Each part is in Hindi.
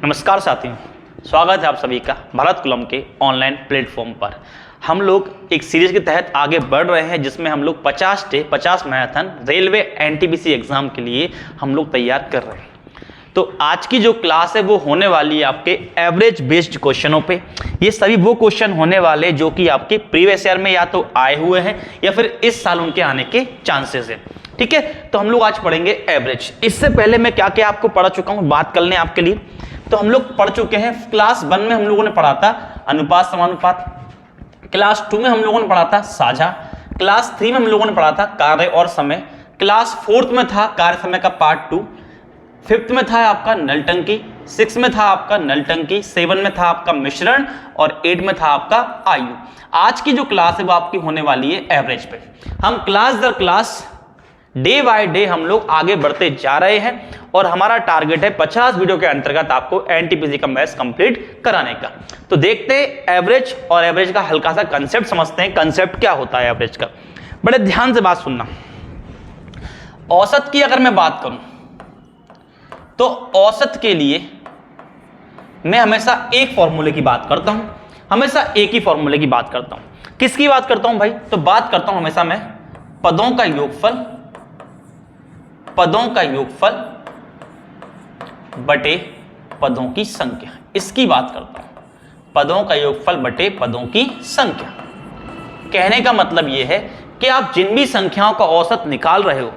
नमस्कार साथियों, स्वागत है आप सभी का भारत कुलम के ऑनलाइन प्लेटफॉर्म पर। हम लोग एक सीरीज के तहत आगे बढ़ रहे हैं जिसमें हम लोग 50 मैराथन रेलवे एनटीपीसी एग्जाम के लिए हम लोग तैयार कर रहे हैं। तो आज की जो क्लास है वो होने वाली है आपके एवरेज बेस्ड क्वेश्चनों पे। ये सभी वो क्वेश्चन होने वाले जो कि आपके प्रीवियस ईयर में या तो आए हुए हैं या फिर इस साल उनके आने के चांसेस हैं। ठीक है, तो हम लोग आज पढ़ेंगे एवरेज। इससे पहले मैं क्या क्या आपको पढ़ा चुका हूं बात कर लें आपके लिए। तो हम लोग पढ़ चुके हैं, क्लास 1 में हम लोगों ने पढ़ा था अनुपात समानुपात, क्लास 2 में हम लोगों ने पढ़ा था साझा, क्लास 3 में हम लोगों ने पढ़ा था कार्य और समय, क्लास 4th में था कार्य समय का पार्ट 2, 5th में था आपका नल टंकी, 6 में था आपका नल टंकी, 7 में था आपका मिश्रण और 8 में था आपका आयु। आज की जो क्लास है वो आपकी होने वाली है एवरेज पे। हम क्लास दर क्लास डे बाय डे हम लोग आगे बढ़ते जा रहे हैं और हमारा टारगेट है 50 वीडियो के अंतर्गत आपको एनटीपीसी का मैथ्स कंप्लीट कराने का। तो देखते हैं एवरेज और एवरेज का हल्का सा कंसेप्ट समझते हैं। कंसेप्ट क्या होता है एवरेज का, बड़े ध्यान से बात सुनना। औसत की अगर मैं बात करूं तो औसत के लिए मैं हमेशा एक फॉर्मूले की बात करता हूं, हमेशा एक ही फॉर्मूले की बात करता हूं। किसकी बात करता हूं भाई? तो बात करता हूं हमेशा मैं पदों का योगफल, पदों का योगफल बटे पदों की संख्या, इसकी बात करता हूं। पदों का योगफल बटे पदों की संख्या। कहने का मतलब यह है कि आप जिन भी संख्याओं का औसत निकाल रहे हो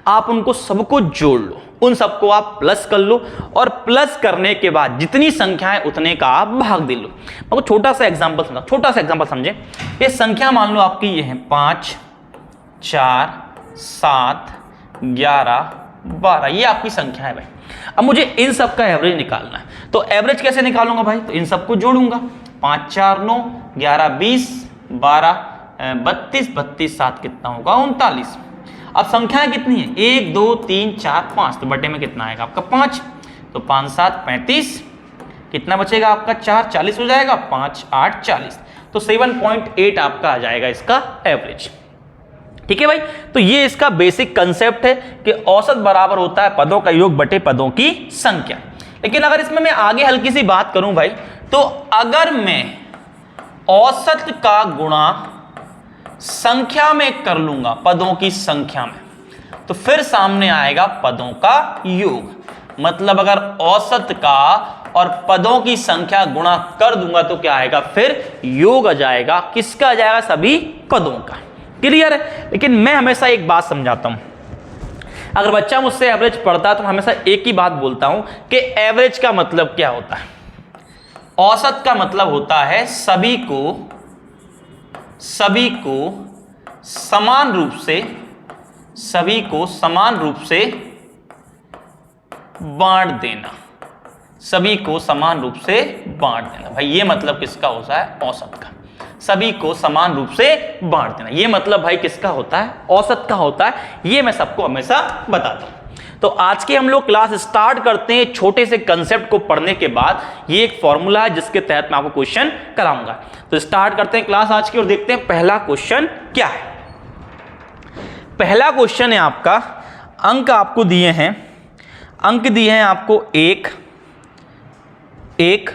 आप उनको सबको जोड़ लो, उन सबको आप प्लस कर लो और प्लस करने के बाद जितनी संख्याएं उतने का आप भाग दे लो। आपको छोटा सा एग्जांपल समझे। ये संख्या मान लो आपकी ये है 5, 4, 7, 11, 12, ये आपकी संख्या है भाई। अब मुझे इन सब का एवरेज निकालना है। तो एवरेज कैसे निकालूंगा भाई? तो इन सबको जोड़ूंगा। 5, 4, 9, 11, 20, 12, 32, 32, 7 कितना होगा? 39। अब संख्याएं कितनी है? 1, 2, 3, 4, 5। तो बटे में कितना आएगा आपका? 5। तो 5, 7, 35। कितना बचेगा आपका? 4, 40 हो जाएगा। 5, 8, 40। तो 7.8 आपका आ जाएगा इसका एवरेज। ठीक है भाई, तो ये इसका बेसिक कंसेप्ट है कि औसत बराबर होता है पदों का योग बटे पदों की संख्या। लेकिन अगर इसमें मैं आगे हल्की सी बात करूं भाई, तो अगर मैं औसत का गुणा संख्या में कर लूंगा, पदों की संख्या में, तो फिर सामने आएगा पदों का योग। मतलब अगर औसत का और पदों की संख्या गुणा कर दूंगा तो क्या आएगा? फिर योग आ जाएगा। किसका आ जाएगा? सभी पदों का। क्लियर है? लेकिन मैं हमेशा एक बात समझाता हूं, अगर बच्चा मुझसे एवरेज पढ़ता है तो हमेशा एक ही बात बोलता हूं कि एवरेज का मतलब क्या होता है। औसत का मतलब होता है सभी को समान रूप से बांट देना, सभी को समान रूप से बांट देना। भाई ये मतलब किसका होता है? औसत का। सभी को समान रूप से बांट देना, ये मतलब भाई किसका होता है? औसत का होता है। ये मैं सबको हमेशा बताता हूं। तो आज की हम लोग क्लास स्टार्ट करते हैं छोटे से कंसेप्ट को पढ़ने के बाद। ये एक फॉर्मूला है जिसके तहत मैं आपको क्वेश्चन कराऊंगा। तो स्टार्ट करते हैं क्लास आज की और देखते हैं पहला क्वेश्चन क्या है। पहला क्वेश्चन है आपका, अंक आपको दिए हैं, अंक दिए हैं आपको 1, 1,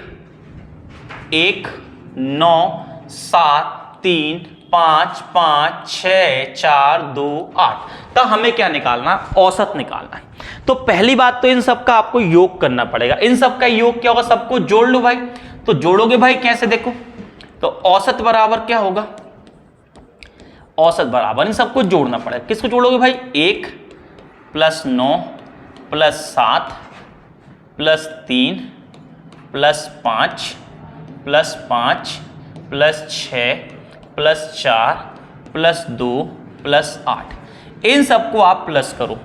1, 9, 7, 3, 5, 5, 6, 4, 2, 8। तो हमें क्या निकालना? औसत निकालना है। तो पहली बात तो इन सब का आपको योग करना पड़ेगा। इन सब का योग क्या होगा? सबको जोड़ लो भाई। तो जोड़ोगे भाई कैसे? देखो, तो औसत बराबर क्या होगा? औसत बराबर इन सबको जोड़ना पड़ेगा। किसको जोड़ोगे भाई? 1 + 9 + 7 + 3 + 5 + 5 + 6 + 4 + 2 + 8। इन सबको आप प्लस करो।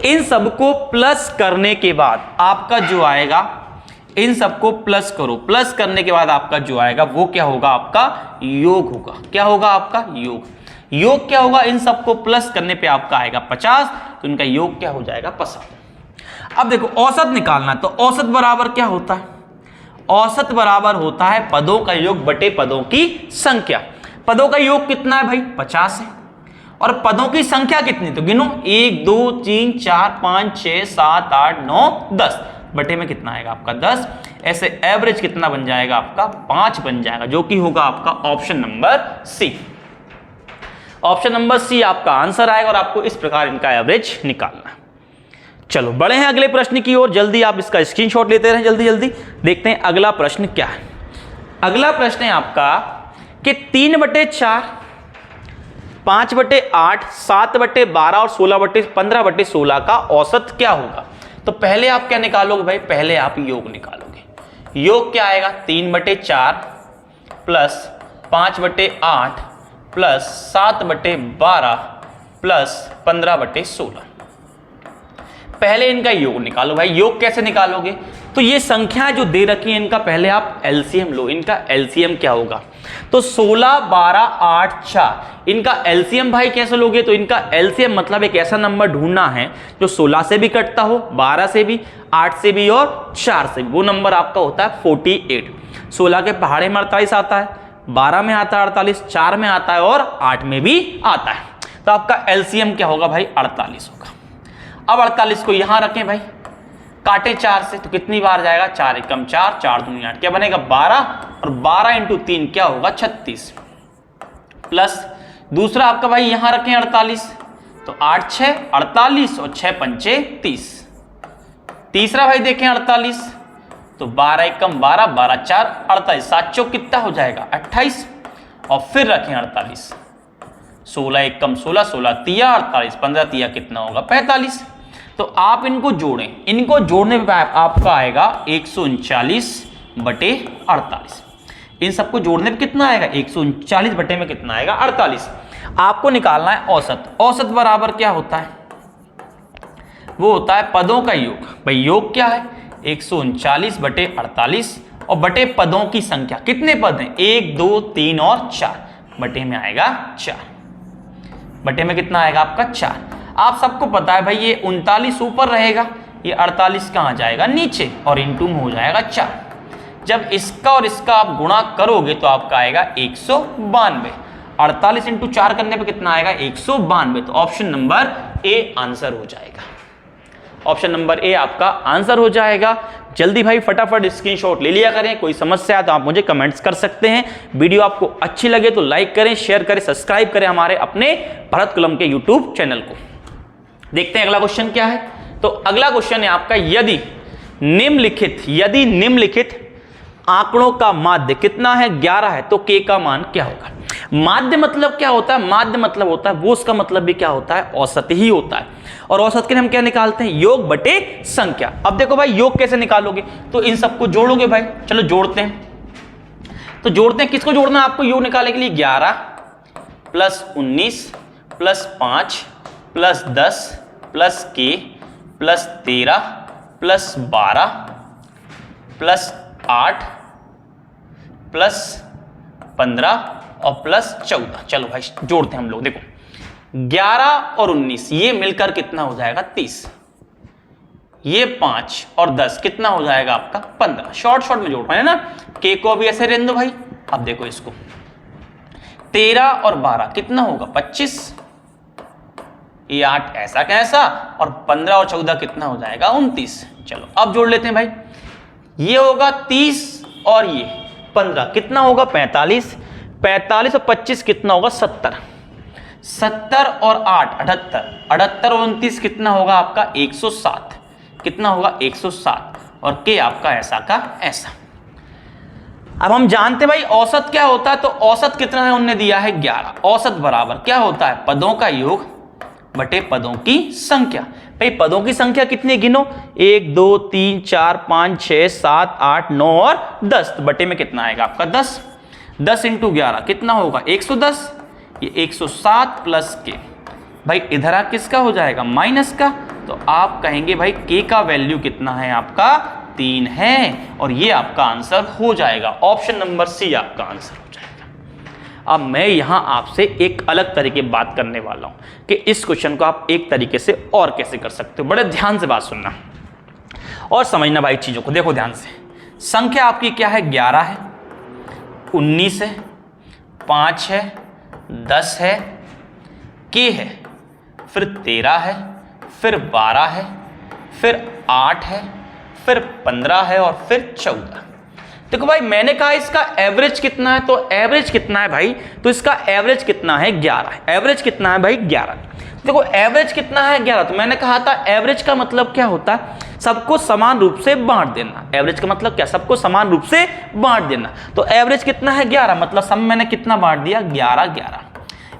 इन सबको प्लस करने के बाद आपका जो आएगा, इन सबको प्लस करो। प्लस करने के बाद आपका जो आएगा वो क्या होगा? आपका योग होगा। क्या होगा? आपका योग। योग क्या होगा? इन सबको प्लस करने पे आपका आएगा 50। तो इनका योग क्या हो जाएगा? 50। अब देखो औसत निकालना, तो औसत बराबर क्या होता है? औसत बराबर होता है पदों का योग बटे पदों की संख्या। पदों का योग कितना है भाई? 50 है। और पदों की संख्या कितनी? तो गिनो, 1, 2, 3, 4, 5, 6, 7, 8, 9, 10। बटे में कितना आएगा आपका 10। ऐसे एवरेज कितना बन जाएगा आपका 5 बन जाएगा, जो कि होगा आपका option number C. Option number C आपका आंसर आएगा और आपको इस प्रकार इनका एवरेज निकालना है। चलो बढ़े हैं अगले प्रश्न की ओर, जल्दी आप इसका स्क्रीनशॉट लेते रहें, जल्दी जल्दी देखते हैं अगला प्रश्न क्या है। अगला प्रश्न है आपका कि 3/4, 5/8, 7/12 और 15/16 का औसत क्या होगा। तो पहले आप क्या निकालोगे भाई, पहले आप योग निकालोगे। योग क्या आएगा 3/4 प्लस 5/8 प्लस 7/12 प्लस 15/16। पहले इनका योग निकालो भाई। योग कैसे निकालोगे, तो ये संख्या जो दे रखी है इनका पहले आप एलसीएम लो। इनका एलसीएम क्या होगा, तो 16, 12, 8, 4, इनका एलसीएम भाई कैसे लोगे, तो इनका एलसीएम मतलब एक ऐसा नंबर ढूंढना है जो 16 से भी कटता हो, 12 से भी, 8 से भी और 4 से भी। वो नंबर आपका होता है 48। 16 के पहाड़े में 48 आता है, 12 में आता है 48, 4 में आता है और 8 में भी आता है। तो आपका एलसीएम क्या होगा भाई 48 होगा। अब 48 को यहां रखें भाई, काटे 4 से तो कितनी बार जाएगा, 4 एकम 4, 4 दूनी 8, क्या बनेगा 12 और 12 इंटू 3 क्या होगा 36। प्लस दूसरा आपका भाई यहां रखें 48, तो 8 6 48 और 6 पंचे 30। तीसरा भाई देखें 48, तो 12 एकम 12, 12 4 48, 7 चौक कितना हो जाएगा 28। और फिर रखें 48, 16 एकम 16, 16 तिया 48, 15 तिया कितना होगा 45। तो आप इनको जोड़ें, इनको जोड़ने पे आपका आएगा 139/48। इन सबको जोड़ने पे कितना आएगा 139 बटे में कितना आएगा 48। आपको निकालना है औसत। औसत बराबर क्या होता है, वो होता है पदों का योग। भाई योग क्या है 139/48 और बटे पदों की संख्या, कितने पद हैं 1 2 3 और 4, बटे में आएगा 4। बटे में कितना आएगा आपका 4। आप सबको पता है भाई ये 39 ऊपर रहेगा, ये 48 कहां जाएगा नीचे और इंटू में हो जाएगा 4। जब इसका और इसका आप गुणा करोगे तो आपका आएगा 192। 48 इंटू 4 करने पे कितना आएगा 192। तो ऑप्शन नंबर ए आंसर हो जाएगा। ऑप्शन नंबर ए आपका आंसर हो जाएगा। जल्दी भाई फटाफट स्क्रीनशॉट ले लिया करें। कोई समस्या है तो आप मुझे कमेंट्स कर सकते हैं। वीडियो आपको अच्छी लगे तो लाइक करें, शेयर करें, सब्सक्राइब करें हमारे अपने भरत कलम के यूट्यूब चैनल को। देखते हैं अगला क्वेश्चन क्या है। तो अगला क्वेश्चन है आपका, यदि निम्नलिखित आंकड़ों का माध्य कितना है 11 है तो के का मान क्या होगा। माध्य मतलब क्या होता है, माध्य मतलब होता है वो, उसका मतलब भी क्या होता है औसत ही होता है। और औसत के लिए हम क्या निकालते हैं योग बटे संख्या। अब देखो भाई योग कैसे निकालोगे, तो इन सबको जोड़ोगे भाई। चलो जोड़ते हैं, तो जोड़ते हैं, किसको जोड़ना है आपको योग निकालने के लिए 11 प्लस 19 प्लस 5 प्लस 10 प्लस के प्लस 13 प्लस 12 प्लस 8 प्लस 15 और प्लस 14। चलो भाई जोड़ते हैं हम लोग। देखो 11 और 19 ये मिलकर कितना हो जाएगा 30, ये 5 और 10 कितना हो जाएगा आपका 15। शॉर्ट में जोड़ पाए ना, के को अभी ऐसे रहने दो भाई। अब देखो इसको 13 और 12 कितना होगा 25, ये 8 ऐसा कैसा और 15 और 14 कितना हो जाएगा 29। चलो अब जोड़ लेते हैं भाई, ये होगा 30 और ये 15 कितना होगा 45, 45 और 25 कितना होगा 70, 70 और 8 78, 78 और 29 कितना होगा आपका 107, कितना होगा 107 और के आपका ऐसा का ऐसा। अब हम जानते हैं भाई औसत क्या होता है, तो औसत कितना है उन्होंने दिया है 11। औसत बराबर क्या होता है पदों का योग बटे पदों की संख्या। भाई पदों की संख्या कितनी गिनो 1 2 3 4 5 6 7 8 9 और 10, बटे में कितना आएगा आपका 10। 10 इंटू 11 कितना होगा 110, ये 107 प्लस के। भाई इधर आ किसका हो जाएगा माइनस का, तो आप कहेंगे भाई के का वैल्यू कितना है आपका 3 है और ये आपका आंसर हो जाएगा। ऑप्शन नंबर सी आपका आंसर हो जाएगा। अब मैं यहां आपसे एक अलग तरीके की बात करने वाला हूं कि इस क्वेश्चन को आप एक तरीके से और कैसे कर सकते हो। बड़े ध्यान से बात सुनना और समझना भाई चीजों को। देखो ध्यान से, संख्या आपकी क्या है 11 है, 19 है, 5 है, 10 है, के है, फिर 13 है, फिर 12 है, फिर 8 है, फिर 15 है और फिर 14। देखो भाई मैंने कहा इसका एवरेज कितना है, तो एवरेज कितना है भाई, तो इसका एवरेज कितना है 11 है। एवरेज कितना है भाई 11। देखो एवरेज कितना है 11, तो मैंने कहा था एवरेज का मतलब क्या होता है, सबको समान रूप से बांट देना। एवरेज का मतलब क्या, सबको समान रूप से बांट देना। तो एवरेज कितना है 11, मतलब सब मैंने कितना बांट दिया 11 11।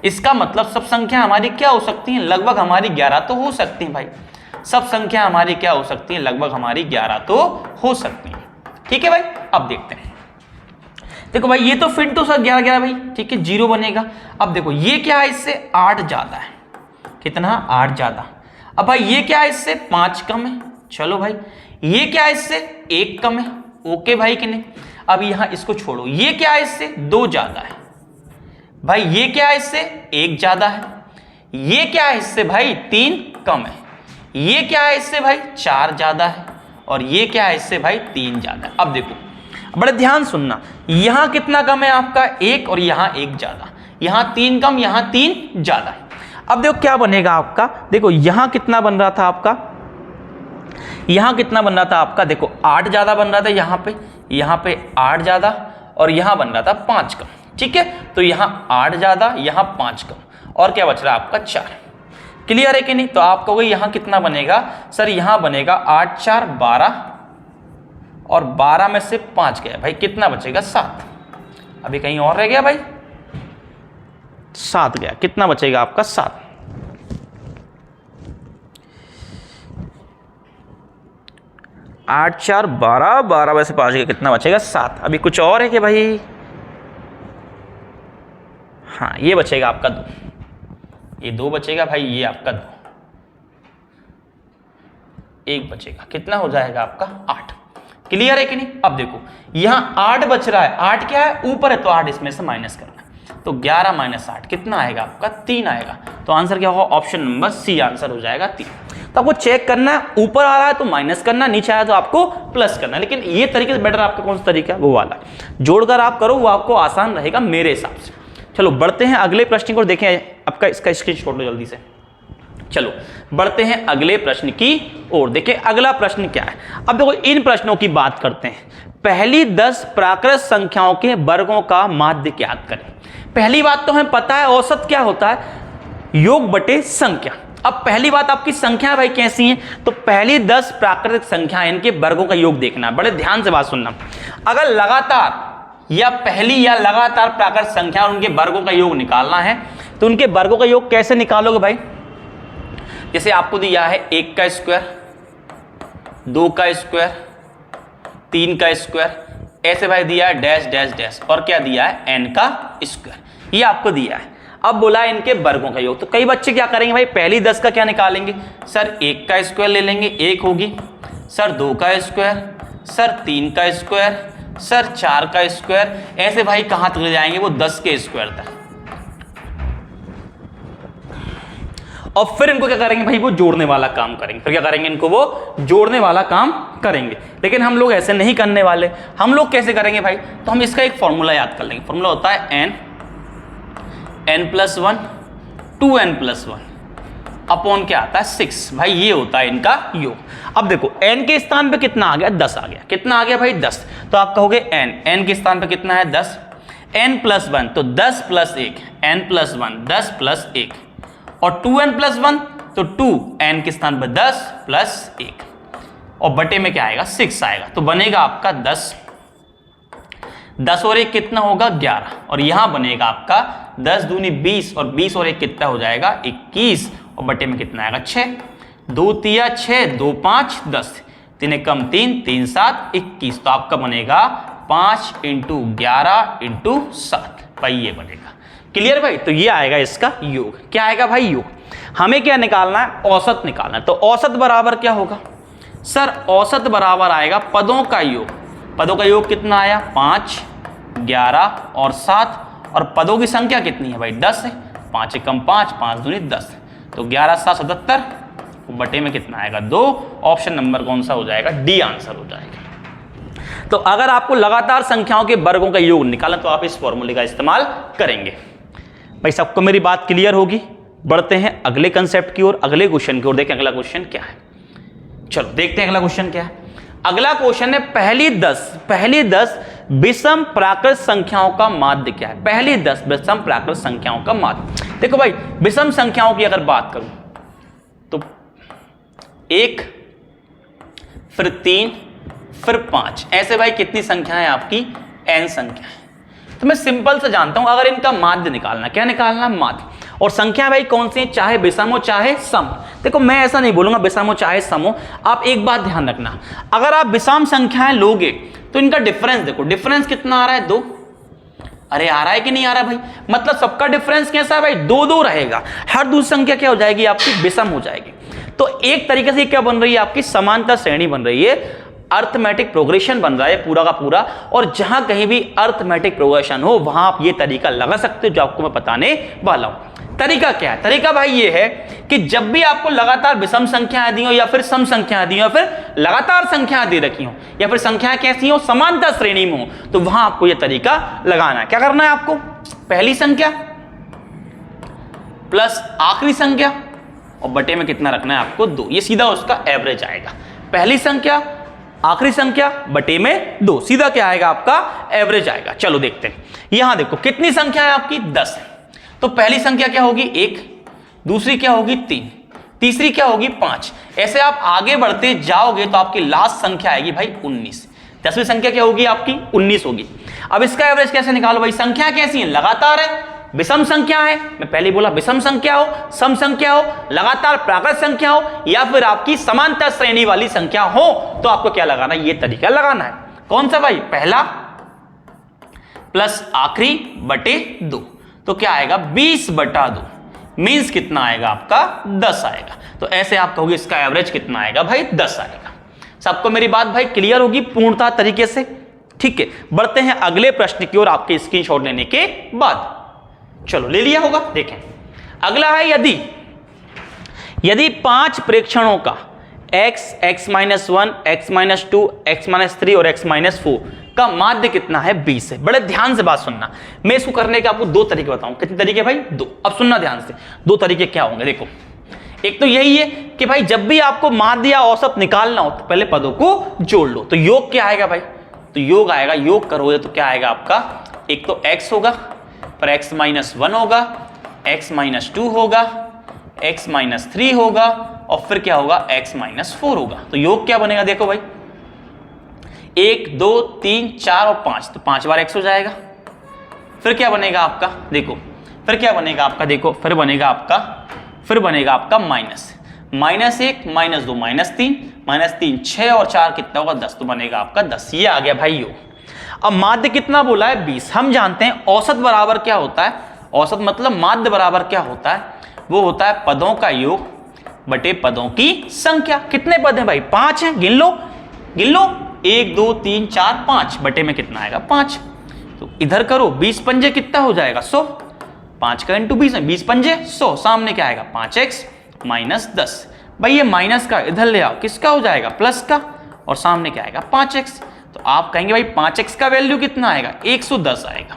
इसका मतलब सब संख्या हमारी क्या हो सकती है, लगभग हमारी 11 तो हो सकती है भाई। सब संख्या हमारी क्या हो सकती है, लगभग हमारी 11 तो हो सकती है। ठीक है भाई, अब देखते हैं। देखो भाई ये तो फिर तो सर 11 11 भाई, ठीक है 0 बनेगा। अब देखो ये क्या है, इससे 8 ज्यादा है, कितना 8 ज्यादा। अब भाई ये क्या है, इससे 5 कम है, चलो भाई। ये क्या है, इससे 1 कम है, ओके भाई कि नहीं। अब यहां इसको छोड़ो, ये क्या है, इससे 2 ज्यादा है भाई। ये क्या है, इससे 1 ज्यादा है। ये क्या है, इससे भाई 3 कम है। ये क्या है, इससे भाई 4 ज्यादा है। और ये क्या है, इससे भाई 3 ज्यादा है। अब देखो बड़े ध्यान सुनना, यहां कितना कम है आपका 1 और यहां 1 ज्यादा, यहां 3 कम, यहां 3 ज्यादा है। अब देखो क्या बनेगा आपका, देखो यहां कितना बन रहा था आपका, यहां कितना बन रहा था आपका, देखो 8 ज्यादा बन रहा था यहां पे 8 ज्यादा, और यहां बन रहा था 5 कम। ठीक है, तो यहां 8 ज्यादा, यहां 5 कम, और क्या बच रहा है आपका 4। क्लियर है कि नहीं। तो आप कहोगे यहां कितना बनेगा, सर यहां बनेगा 8 4 12, और 12 में से 5 गया भाई, कितना बचेगा 7। अभी कहीं और रह गया भाई, 7 गया, कितना बचेगा आपका 7। 8 4 12, 12 में से 5 गया, कितना बचेगा 7। अभी कुछ और है कि भाई, हाँ ये बचेगा आपका 2, ये 2 बचेगा भाई, ये आपका 2, 1 बचेगा, कितना हो जाएगा आपका 8। क्लियर है कि नहीं। अब देखो यहां 8 बच रहा है, 8 क्या है ऊपर है, तो 8 इसमें से माइनस करना है, तो 11 माइनस 8 कितना आएगा आपका 3 आएगा। तो आंसर क्या होगा, ऑप्शन नंबर सी आंसर हो जाएगा 3। तो आपको चेक करना है, ऊपर आ रहा है तो माइनस करना, नीचे आया तो आपको प्लस करना। लेकिन ये तरीके से बेटर आपका कौन सा तरीका है, वो वाला जोड़कर आप करो, वो आपको आसान रहेगा मेरे हिसाब से। चलो बढ़ते हैं अगले प्रश्न को, देखें आपका इसका स्क्रीनशॉट लो जल्दी से। चलो बढ़ते हैं अगले प्रश्न की ओर। देखिए अगला प्रश्न क्या है। अब देखो इन प्रश्नों की बात करते हैं। पहली 10 प्राकृत संख्याओं के वर्गों का माध्य ज्ञात करें। पहली बात तो हमें पता है औसत क्या होता है, योग बटे संख्या। अब पहली बात आपकी संख्या भाई कैसी हैं, तो पहली 10 प्राकृतिक संख्याएं, इनके वर्गों का योग देखना। बड़े ध्यान से बात सुनना, अगर लगातार या पहली या लगातार प्राकृतिक संख्या और उनके वर्गों का योग निकालना है, तो उनके वर्गों का योग कैसे निकालोगे भाई। जैसे आपको दिया है 1 का स्क्वायर, 2 का स्क्वायर, 3 का स्क्वायर, ऐसे भाई दिया है डैश डैश डैश, और क्या दिया है n का स्क्वायर, ये आपको दिया है। अब बोला है इनके वर्गों का योग। तो कई बच्चे क्या करेंगे भाई, पहली 10 का क्या निकालेंगे, सर 1 का स्क्वायर ले लेंगे, 1 होगी, सर 2 का स्क्वायर, सर 3 का स्क्वायर, सर 4 का स्क्वायर, ऐसे भाई कहां तक ले जाएंगे, वो 10 के स्क्वायर तक। और फिर इनको क्या करेंगे भाई, वो जोड़ने वाला काम करेंगे। फिर क्या करेंगे, इनको वो जोड़ने वाला काम करेंगे। लेकिन हम लोग ऐसे नहीं करने वाले। हम लोग कैसे करेंगे भाई, तो हम इसका एक फॉर्मूला याद कर लेंगे। फॉर्मूला होता है n+1 2n+1 अपॉन क्या आता है 6। भाई ये होता है इनका योग। अब देखो n के स्थान पे कितना आ गया, 10 आ गया। कितना आ गया भाई 10। तो आप कहोगे n के स्थान पे कितना है 10, n+1 तो 10 + 1, n+1 10 + 1, और 2n+1 तो 2n के स्थान पर 10 + 1, और बटे में क्या आएगा 6 आएगा। तो बनेगा आपका 10 और 1 कितना होगा 11, और यहां बनेगा आपका 10 दूनी 20, और 20 और 1 कितना हो जाएगा 21, और बटे में कितना आएगा 6। 2 तिया 6, 2 5 10, 3 कम 3, 3 7 21। तो आपका बनेगा 5 × 11 × 7, भाई ये बनेगा। क्लियर भाई। तो ये आएगा इसका योग। क्या आएगा भाई योग। हमें क्या निकालना है, औसत निकालना है। तो औसत बराबर क्या होगा, सर औसत बराबर आएगा पदों का योग। पदों का योग कितना आया 5 11 और 7, और पदों की संख्या कितनी है भाई 10 है। 5 कम 5, 5 दूनी 10, तो 11 7 77, बटे में कितना आएगा 2। ऑप्शन नंबर कौन सा हो जाएगा, डी आंसर हो जाएगा। तो अगर आपको लगातार संख्याओं के वर्गों का योग निकालना, तो आप इस फॉर्मूले का इस्तेमाल करेंगे। भाई सबको मेरी बात क्लियर होगी। बढ़ते हैं अगले कंसेप्ट की ओर, अगले क्वेश्चन की ओर। देखें अगला क्वेश्चन क्या है। चलो देखते हैं अगला क्वेश्चन क्या है। अगला क्वेश्चन है पहली 10 विषम प्राकृत संख्याओं का माध्य क्या है। पहली 10 विषम प्राकृत संख्याओं का माध्य। देखो भाई विषम संख्याओं की अगर बात करूं तो 1 फिर 3 फिर 5, ऐसे भाई कितनी संख्या है आपकी, n संख्या है। तो मैं सिंपल से जानता हूं अगर इनका माध्य निकालना, क्या निकालना, माध्य। और संख्या भाई कौन सी है, चाहे विषम हो चाहे सम। देखो मैं ऐसा नहीं बोलूंगा विषम हो चाहे सम हो, आप एक बात ध्यान रखना, अगर आप विषम संख्याएं लोगे तो इनका डिफरेंस देखो, डिफरेंस कितना आ रहा है, 2। अरे आ रहा है कि नहीं आ रहा भाई, मतलब सबका डिफरेंस कैसा है भाई, 2 रहेगा। हर दूसरी संख्या क्या हो जाएगी आपकी, विषम हो जाएगी। तो एक तरीके से क्या बन रही है आपकी, समांतर श्रेणी बन रही है, अर्थमेटिक प्रोग्रेशन बन रहा है पूरा का पूरा। और जहां कहीं भी अर्थमेटिक प्रोग्रेशन हो वहां आप ये तरीका लगा सकते हो जो आपको मैं बताने वाला हूं। तरीका क्या है, तरीका भाई ये है कि जब भी आपको लगातार विषम संख्याएं दी हो या फिर सम संख्याएं दी हो या फिर लगातार संख्याएं दे रखी हो या फिर संख्याएं कैसी हो, समांतर श्रेणी में हो, तो वहां आपको ये तरीका लगाना है। क्या करना है आपको, पहली संख्या प्लस आखिरी संख्या और बटे में कितना रखना है आपको, 2। ये सीधा उसका एवरेज आएगा। पहली संख्या आखिरी संख्या बटे में 2, सीधा क्या आएगा आपका, एवरेज आएगा। चलो देखते हैं, यहां देखो कितनी संख्या है आपकी, 10 है। तो पहली संख्या क्या होगी, 1, दूसरी क्या होगी, 3, तीसरी क्या होगी, 5। ऐसे आप आगे बढ़ते जाओगे तो आपकी लास्ट संख्या आएगी भाई 19। 10वीं संख्या क्या होगी आपकी, 19 होगी। अब इसका एवरेज कैसे निकालो भाई, संख्या कैसी है, लगातार है, विषम संख्या है, मैं पहले बोला विषम संख्या हो, सम संख्या हो, लगातार प्राकृत संख्या हो या फिर आपकी समांतर श्रेणी वाली संख्या हो, तो आपको क्या लगाना है, ये तरीका लगाना है। कौन सा भाई, पहला प्लस आखिरी बटे 2, तो क्या आएगा 20/2, मींस कितना आएगा आपका, 10 आएगा। तो ऐसे आप कहोगे इसका एवरेज कितना आएगा भाई, 10 आएगा। सबको मेरी बात भाई क्लियर होगी पूर्णतः तरीके से, ठीक है। बढ़ते हैं अगले प्रश्न की ओर आपके स्क्रीनशॉट लेने के बाद। चलो ले लिया होगा, देखें अगला है, यदि 5 प्रेक्षणों का x, x-1, x-2, x-3 और x-4 का माध्य कितना है, 20 है। बड़े ध्यान से बात सुनना, मैं इसको करने के आपको 2 तरीके बताऊं। कितने तरीके भाई, 2। अब सुनना ध्यान से, 2 तरीके क्या होंगे, देखो। एक तो यही है कि भाई जब भी आपको माध्य या औसत निकालना हो तो पहले पदों को जोड़ लो। तो योग क्या आएगा भाई, तो योग आएगा, योग करोगे तो क्या आएगा आपका, एक तो x होगा, पर x-1 होगा, x-2 होगा, x-3 होगा और फिर क्या होगा, x-4 होगा। तो योग क्या बनेगा, देखो भाई 1, 2, 3, 4 और 5, तो 5 बार x हो जाएगा। फिर क्या बनेगा आपका, देखो फिर क्या बनेगा आपका, देखो फिर बनेगा आपका माइनस, -1, -2, -3, 6 और 4 कितना होगा, 10, तो बनेगा आपका 10। ये आ गया भाई योग। अब माध्य कितना बोला है, 20। हम जानते हैं औसत बराबर क्या होता है, औसत मतलब माध्य बराबर क्या होता है, वो होता है पदों का योग बटे पदों की संख्या। कितने पद हैं भाई, 5 हैं, गिन लो 1, 2, 3, 4, 5, बटे में कितना आएगा, 5। तो इधर करो, 20 पंजे कितना हो जाएगा, 100। 5 का इंटू 20 है, 20 पंजे 100, सामने क्या आएगा, 5x - 10। भाई ये माइनस का इधर ले आओ, किसका हो जाएगा, प्लस का, और सामने क्या आएगा, 5x। तो आप कहेंगे भाई 5x का वैल्यू कितना आएगा, 110 आएगा।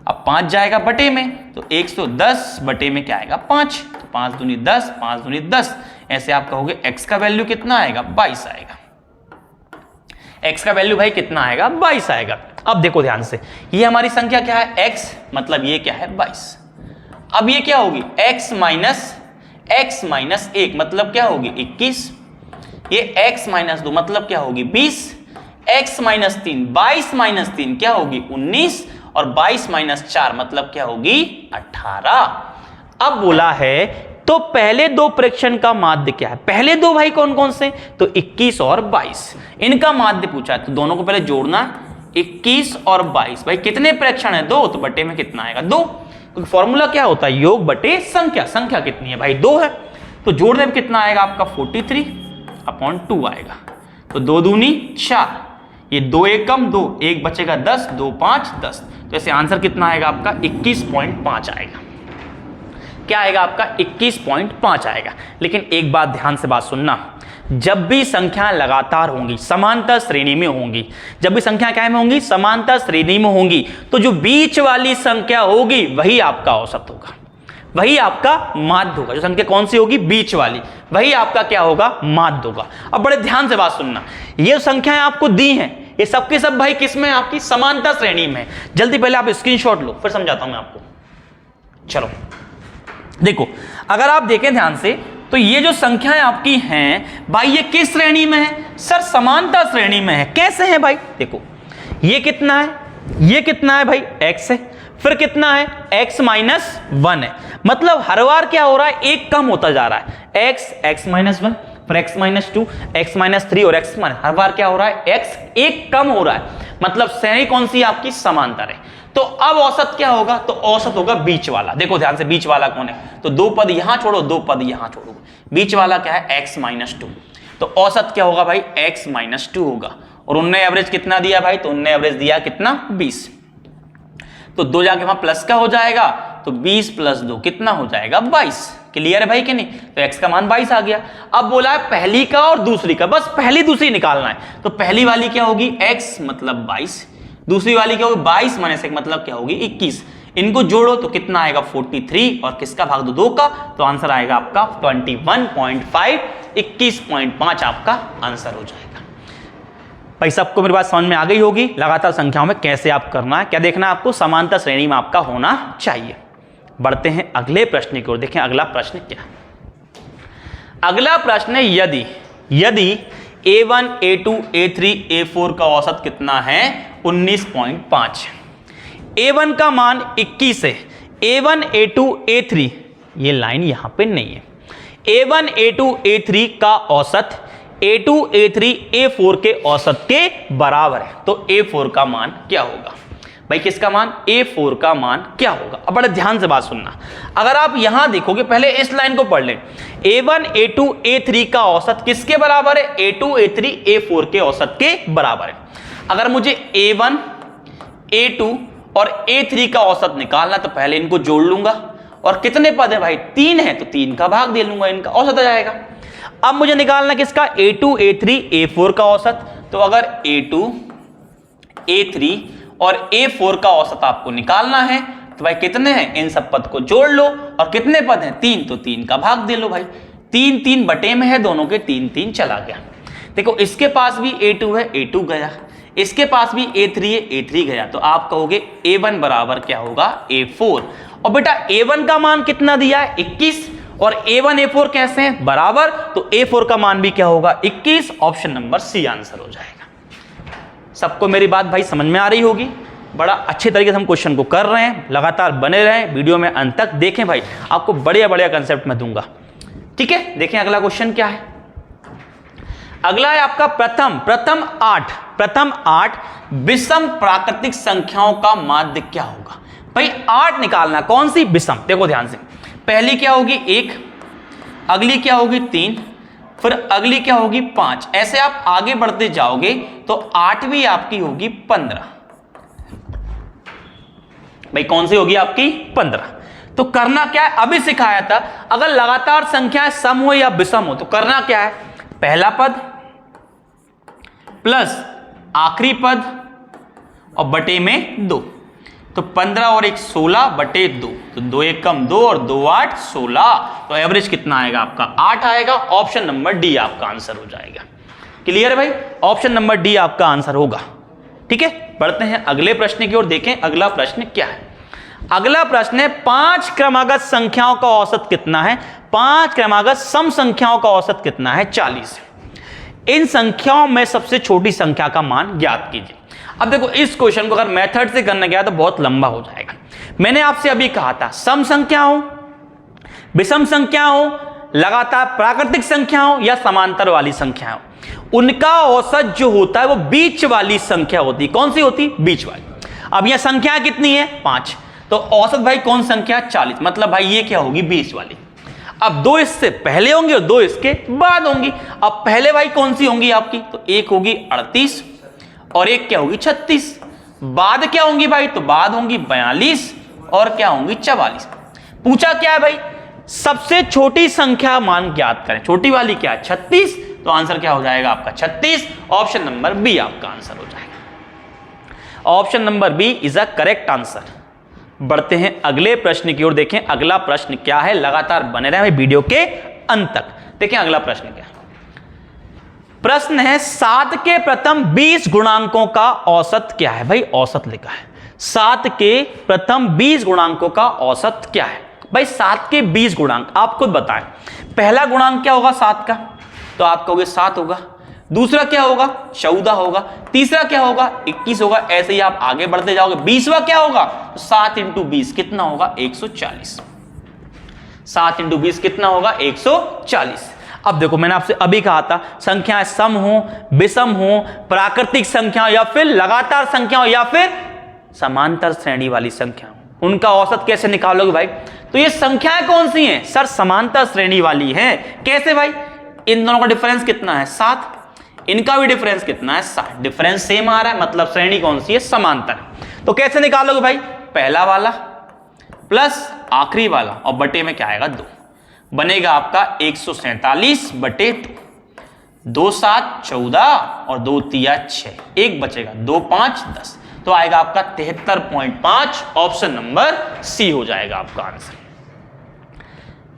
अब 5 जाएगा बटे में, तो 110 बटे में क्या आएगा, 5। तो 5 दूनी 10, 5 दूनी 10, ऐसे आप कहोगे x का वैल्यू कितना आएगा, 22 आएगा। x का वैल्यू भाई कितना आएगा, 22 आएगा। अब देखो ध्यान से, ये हमारी संख्या क्या है, x, मतलब ये क्या है, 22। अब ये क्या होगी, x - 1 मतलब क्या होगी, 21। ये x - 2 मतलब क्या होगी, 20। x - 3, 22 - 3 क्या होगी, 19। और 22 - 4 मतलब क्या होगी, 18। अब बोला है तो पहले 2 प्रेक्षण का माध्य क्या है, पहले 2 भाई कौन कौन से, तो 21 और 22, इनका माध्य पूछा है। तो दोनों को पहले जोड़ना, 21 और 22, भाई कितने प्रेक्षण है, 2, तो बटे में कितना आएगा, 2। क्योंकि फॉर्मूला क्या होता है, योग बटे संख्या। संख्या कितनी है भाई, 2 है, तो जोड़ने में कितना आएगा आपका, 43/2 आएगा। तो 2 दूनी 4, ये 2 एक कम 2, 1 बचेगा 10, 2 5 10। तो ऐसे आंसर कितना आएगा आपका, 21.5 आएगा। क्या आएगा आपका, 21.5 आएगा। लेकिन एक बात ध्यान से बात सुनना, जब भी संख्याएं लगातार होंगी, समांतर श्रेणी में होंगी, जब भी संख्या क्या में होंगी, समांतर श्रेणी में होंगी, तो जो बीच वाली संख्या होगी वही आपका औसत होगा। वही आपका माध्य होगा। जो संख्या कौन सी होगी, बीच वाली, वही आपका क्या होगा, माध्य होगा। अब बड़े ध्यान से बात सुनना, ये संख्याएं आपको दी हैं, ये सबके सब भाई किसमें, आपकी समानता श्रेणी में। जल्दी पहले आप स्क्रीनशॉट लो, फिर समझाता हूं मैं आपको। चलो देखो, अगर आप देखें ध्यान से तो ये जो संख्याएं आपकी हैं भाई, ये किस श्रेणी में है, सर समानता श्रेणी में है। कैसे है भाई, देखो ये कितना है, ये कितना है भाई, x है, फिर कितना है, x माइनस 1 है। मतलब हर बार क्या हो रहा है, एक कम होता जा रहा है, x माइनस 1, फिर x माइनस 2, x माइनस 3 और x माइनस, हर बार क्या हो रहा है, x एक कम हो रहा है। मतलब श्रेणी कौन सी आपकी, समांतर है। तो अब औसत क्या होगा, तो औसत होगा बीच वाला। देखो ध्यान से, बीच वाला कौन है, तो दो पद यहां छोड़ो, दो पद यहां छोड़ो, बीच वाला क्या है, x माइनस 2। तो औसत क्या होगा भाई, x माइनस 2 होगा। और उनने एवरेज कितना दिया भाई, तो उनने एवरेज दिया कितना, 20। तो 2 जाके वहां प्लस का हो जाएगा, तो 20 प्लस 2 कितना हो जाएगा, 22। क्लियर है भाई कि नहीं, तो x का मान 22 आ गया। अब बोला है पहली का और दूसरी का, बस पहली दूसरी निकालना है। तो पहली वाली क्या होगी, x मतलब 22, दूसरी वाली क्या होगी, 22 माइनस 1 मतलब क्या होगी, 21। इनको जोड़ो तो कितना आएगा, 43, और किसका भाग दो, 2 का, तो आंसर आएगा आपका 21.5, 21.5 आपका आंसर हो जाएगा। भाई सबको मेरी बात समझ में आ गई होगी, लगातार संख्याओं में कैसे आप करना है, क्या देखना है आपको, समांतर श्रेणी में आपका होना चाहिए। बढ़ते हैं अगले प्रश्न की ओर, देखें अगला प्रश्न क्या है। अगला प्रश्न है, यदि A1, A2, A3, A4 का औसत कितना है, 19.5। A1 का मान 21 है, A1, A2, A3, ये लाइन यहां पे नहीं है। A1, A2, A3 का औसत A2, A3, A4 के औसत के बराबर है। तो A4 का मान क्या होगा भाई, किसका मान, A4 का मान क्या होगा। अब बड़े ध्यान से बात सुनना, अगर आप यहां देखोगे, पहले इस लाइन को पढ़ लें, A1, A2, A3 का औसत किसके बराबर है, A2, A3, A4 के औसत के बराबर है। अगर मुझे A1, A2 और A3 का औसत निकालना, तो पहले इनको जोड़ लूंगा, और कितने पद है भाई, 3 है, तो 3 का भाग दे लूंगा, इनका औसत आ जाएगा। अब मुझे निकालना किसका, A2, A3, A4 का औसत। तो अगर A2, A3 और A4 का औसत आपको निकालना है, तो भाई कितने हैं, इन सब पद को जोड़ लो, और कितने पद हैं, 3, तो 3 का भाग दे लो भाई। 3 3 बटे में है, दोनों के 3 3 चला गया। देखो इसके पास भी A2 है, A2 गया, इसके पास भी A3 है, A3 गया। तो आप कहोगे A1 बराबर क्या होगा, A4। और बेटा A1 का मान कितना दिया है, 21, और A1 A4 कैसे हैं, बराबर, तो A4 का मान भी क्या होगा, 21। ऑप्शन नंबर सी आंसर हो जाएगा। सबको मेरी बात भाई समझ में आ रही होगी, बड़ा अच्छे तरीके से हम क्वेश्चन को कर रहे हैं। लगातार बने रहें, वीडियो में अंत तक देखें भाई, आपको बढ़िया बढ़िया कंसेप्ट में दूंगा। ठीक है, देखें अगला क्वेश्चन क्या है। अगला है आपका प्रथम 8 विषम प्राकृतिक संख्याओं का माध्य क्या होगा। भाई 8 निकालना, कौन सी विषम, देखो ध्यान से, पहली क्या होगी 1, अगली क्या होगी 3, फिर अगली क्या होगी 5। ऐसे आप आगे बढ़ते जाओगे तो 8वीं आपकी होगी 15। भाई कौन सी होगी आपकी 15। तो करना क्या है, अभी सिखाया था, अगर लगातार संख्याएं सम हो या विषम हो तो करना क्या है, पहला पद प्लस आखिरी पद और बटे में 2। तो 15 और 1 16 बटे 2, तो 2 1 कम 2 और 2 8 16। तो एवरेज कितना आएगा आपका 8 आएगा। ऑप्शन नंबर डी आपका आंसर हो जाएगा। क्लियर है भाई, ऑप्शन नंबर डी आपका आंसर होगा। ठीक है, बढ़ते हैं अगले प्रश्न की ओर, देखें अगला प्रश्न क्या है। अगला प्रश्न है 5 क्रमागत संख्याओं का औसत कितना है, 5 क्रमागत सम संख्याओं का औसत कितना है 40। इन संख्याओं में सबसे छोटी संख्या का मान ज्ञात कीजिए। अब देखो इस क्वेश्चन को अगर मेथड से करने गया तो बहुत लंबा हो जाएगा। मैंने आपसे अभी कहा था सम संख्या हो, विषम संख्या हो, लगातार प्राकृतिक संख्या हो या समांतर वाली संख्या हो, उनका औसत जो होता है वो बीच वाली संख्या होती है। कौन सी होती, बीच वाली। अब यह संख्या कितनी है 5, तो औसत भाई कौन संख्या 40, मतलब भाई ये क्या होगी बीच वाली। अब 2 इससे पहले होंगे और 2 इसके बाद होंगी। अब पहले भाई कौन सी होंगी आपकी, तो एक होगी 38 और एक क्या होगी 36। बाद क्या होंगी भाई, तो बाद होंगी 42 और क्या होंगी 44। पूछा क्या है भाई, सबसे छोटी संख्या मान ज्ञात करें। छोटी वाली क्या है 36, तो आंसर क्या हो जाएगा आपका 36। ऑप्शन नंबर बी आपका आंसर हो जाएगा। Option number B is a correct answer. बढ़ते हैं अगले प्रश्न की ओर। देखें अगला प्रश्न क्या है, लगातार बने रहे वीडियो के अंत तक। देखें अगला प्रश्न क्या है। प्रश्न है 7 के प्रथम 20 गुणांकों का औसत क्या है। भाई औसत लिखा है, 7 के प्रथम 20 गुणांकों का औसत क्या है। भाई 7 के 20 गुणांक आप खुद बताएं। पहला गुणांक क्या होगा 7 का, तो आप कहोगे 7 होगा। दूसरा क्या होगा 14 होगा। तीसरा क्या होगा 21 होगा। ऐसे ही आप आगे बढ़ते जाओगे। 20वां क्या होगा, 7 × 20 कितना होगा 140। 7 × 20 कितना होगा 140। अब देखो मैंने आपसे अभी कहा था संख्याएं सम हो, विषम हो, प्राकृतिक संख्या या फिर लगातार संख्या हो या फिर समांतर श्रेणी वाली संख्या हो, उनका औसत कैसे निकालोगे भाई। तो ये संख्याएं कौन सी हैं सर, समांतर श्रेणी वाली हैं। कैसे भाई, इन दोनों का डिफरेंस कितना है 7, इनका भी डिफरेंस कितना है 7, डिफरेंस सेम आ रहा है, मतलब श्रेणी कौन सी है समांतर। तो कैसे निकालोगे भाई, पहला वाला प्लस आखिरी वाला और बटे में क्या आएगा 2, बनेगा आपका 147/2। 2 7 14 और 2 3 6, एक बचेगा 2 5 10, तो आएगा आपका 73.5। ऑप्शन नंबर सी हो जाएगा आपका आंसर।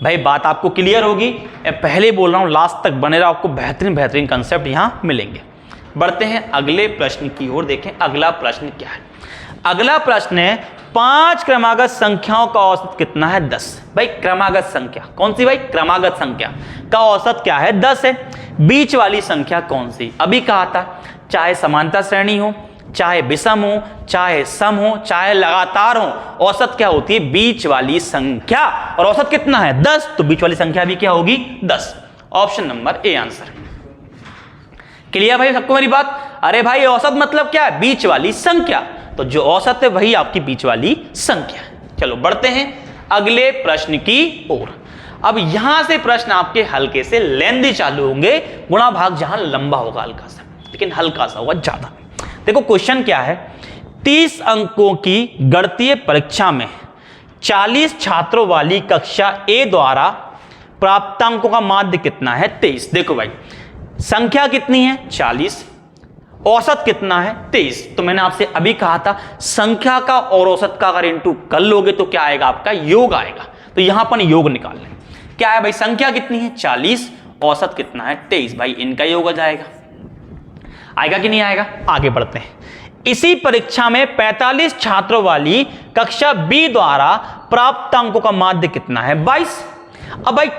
भाई बात आपको क्लियर होगी, पहले बोल रहा हूं लास्ट तक बने रहो, आपको बेहतरीन कंसेप्ट यहां मिलेंगे। बढ़ते हैं अगले प्रश्न की ओर। देखें अगला प्रश्न क्या है। अगला प्रश्न है 5 क्रमागत संख्याओं का औसत कितना है 10। भाई क्रमागत संख्या कौन सी, भाई क्रमागत संख्या का औसत क्या है 10 है। बीच वाली संख्या कौन सी, अभी कहा था चाहे समांतर श्रेणी हो, चाहे विषम हो, चाहे सम हो, चाहे लगातार हो, औसत क्या होती है बीच वाली संख्या। और औसत कितना है 10, तो बीच वाली संख्या भी क्या होगी 10। Option number A answer. Clear भाई सबको मेरी बात। अरे भाई औसत मतलब क्या है, बीच वाली संख्या, तो जो औसत है वही आपकी बीच वाली संख्या। चलो बढ़ते हैं अगले प्रश्न की ओर। अब यहां से प्रश्न आपके हल्के से लेंदी चालू होंगे, गुणा भाग जहां लंबा होगा हल्का सा, लेकिन हल्का सा होगा ज्यादा। देखो क्वेश्चन क्या है, 30 अंकों की गणितीय परीक्षा में 40 छात्रों वाली कक्षा ए द्वारा प्राप्तांकों का माध्य कितना है 23। देखो भाई संख्या कितनी है 40, औसत कितना है 23। तो मैंने आपसे अभी कहा था संख्या का और औसत का अगर इंटू कर लोगे तो क्या आएगा आपका योग आएगा। तो यहां पर योग निकाल लें। क्या है भाई, संख्या कितनी है 40, औसत कितना है 23। भाई इनका योग आ जाएगा, आएगा कि नहीं आएगा। आगे बढ़ते हैं। इसी परीक्षा में 45 छात्रों वाली कक्षा बी द्वारा प्राप्त अंकों का माध्य कितना है 22। अब भाई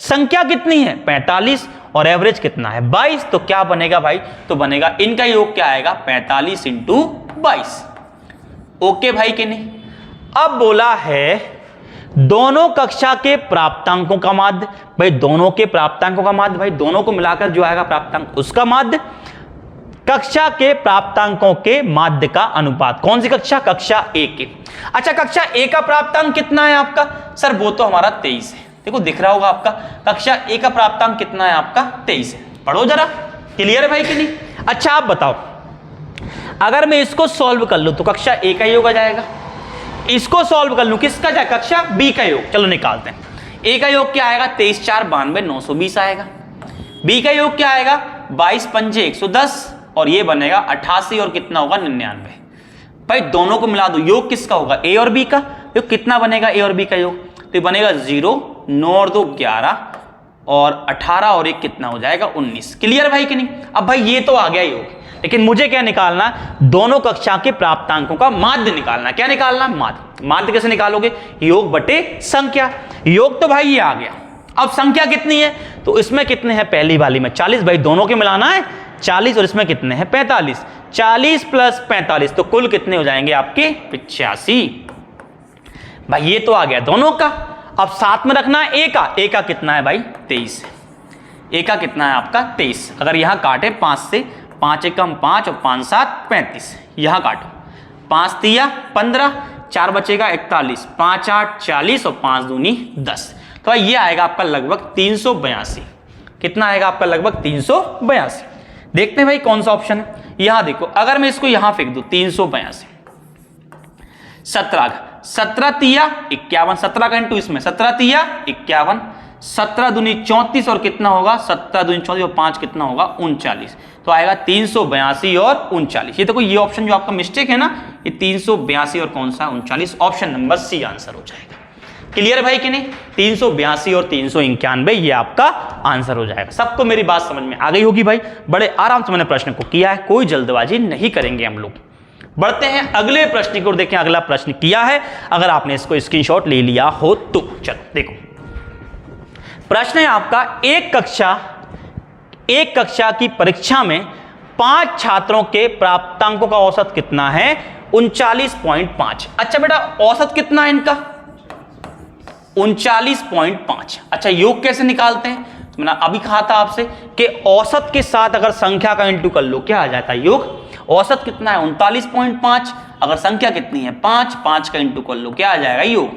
संख्या कितनी है 45 और एवरेज कितना है 22, तो क्या बनेगा भाई, तो बनेगा इनका योग क्या आएगा 45 × 22। ओके भाई कि नहीं। अब बोला है दोनों कक्षा के प्राप्तांकों का माध्य। भाई दोनों के प्राप्तांकों का माध्य, भाई दोनों को मिलाकर जो आएगा प्राप्तांक उसका माध्य। कक्षा के प्राप्तांकों के माध्य का अनुपात, कौन सी कक्षा, कक्षा ए के। अच्छा कक्षा ए का प्राप्तांक कितना है आपका, सर वो तो हमारा 23 है। देखो दिख रहा होगा आपका कक्षा ए का प्राप्तांक कितना है आपका 23 है। पढ़ो जरा, क्लियर है भाई कि नहीं। अच्छा आप बताओ, अगर मैं इसको सॉल्व कर लूं तो कक्षा ए का योग आ जाएगा, इसको सॉल्व कर लूं किसका जाए, कक्षा बी का योग। चलो निकालते हैं। ए का योग क्या आएगा 23 4 92 920 आएगा। बी का योग क्या आएगा 22 5 110 और ये बनेगा 88 और कितना होगा 99। भाई दोनों को मिला दो, योग किसका होगा ए और बी का। योग कितना बनेगा ए और बी का योग, तो बनेगा 0 9 और 2 11 और 18 और 1 कितना हो जाएगा 19। क्लियर भाई कि नहीं। अब भाई ये तो आ गया योग, लेकिन मुझे क्या निकालना, दोनों कक्षा के प्राप्तांकों का माध्य निकालना। क्या निकालना, माध्य। माध्य कैसे निकालोगे, योग बटे संख्या। योग तो भाई ये आ गया। अब संख्या कितनी है, तो इसमें कितने हैं, पहली वाली में 40, भाई दोनों के मिलाना है 40 और इसमें कितने हैं 45। 40 + 45 तो कुल कितने हो जाएंगे आपके 85। भाई ये तो आ गया दोनों का। अब साथ में रखना है ए का कितना है भाई 23। ए का कितना है आपका 23। अगर यहां काटे 5 से, 5 एकम 5 और 5 7 35, यहां काटो 5 3 15, 4 बचेगा 41, 5 8 40 और 5 दूनी 10। तो ये आएगा आपका लगभग 382। कितना आएगा आपका लगभग 382। देखते हैं भाई कौन सा ऑप्शन है। यहां देखो, अगर मैं इसको यहां फेंक दूं 382, 17 3 51, 17 का इंटू इसमें 17 3 51, 17 दूनी 34 और कितना होगा 17 दूनी 34 और 5 कितना होगा 39, तो आएगा 382 और 39। ये देखो ये ऑप्शन जो आपका मिस्टेक है ना, ये 382 और कौन सा 39, ऑप्शन नंबर सी आंसर हो जाएगा। क्लियर है भाई कि नहीं? 382 और 391 ये आपका आंसर हो जाएगा। सबको मेरी बात समझ में आ गई होगी भाई, बड़े आराम से मैंने प्रश्न को किया है, कोई जल्दबाजी नहीं करेंगे हम लोग। बढ़ते हैं अगले प्रश्न की ओर, देखें अगला प्रश्न किया है, अगर आपने इसको स्क्रीनशॉट ले लिया हो तो। चलो देखो प्रश्न है आपका, एक कक्षा की परीक्षा में 5 छात्रों के प्राप्तांकों का औसत कितना है 39.5। अच्छा बेटा औसत कितना है इनका 39.5। अच्छा योग कैसे निकालते हैं, तो मैंने अभी कहा था आपसे कि औसत के साथ अगर संख्या का इंटू कर लो क्या आ जाता है योग। औसत कितना है 39.5, अगर संख्या कितनी है 5, 5 का इंटू कर लो क्या आ जाएगा योग,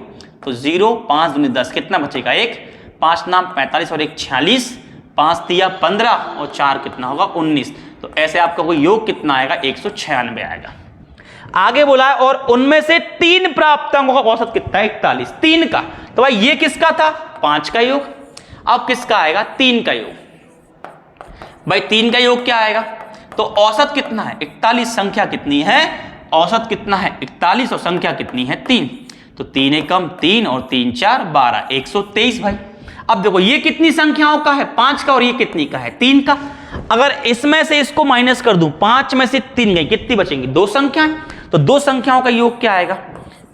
तो 0, 5 दूनी 10 कितना बचेगा 1, 5 नाम 45 और 1 46, 5 तिया 15 और 4 कितना होगा 19, तो ऐसे आपका कोई योग कितना आएगा 196 आएगा। आगे बोला है और उनमें से 3 प्राप्तांकों का औसत कितना है 41, 3 का, तो भाई ये किसका था 5 का योग, अब किसका आएगा 3 का योग। भाई 3 का योग क्या आएगा, तो औसत कितना है 41, संख्या कितनी है औसत कितना है 41 और संख्या कितनी है 3, तो 3 एकम 3 और 3 4 12, 123 भाई। अब देखो ये कितनी संख्याओं का है 5 का और ये कितनी का है 3 का, अगर इसमें से इसको माइनस कर दूं 5 में से 3 गई कितनी बचेंगी 2 संख्याएं, तो 2 संख्याओं का योग क्या आएगा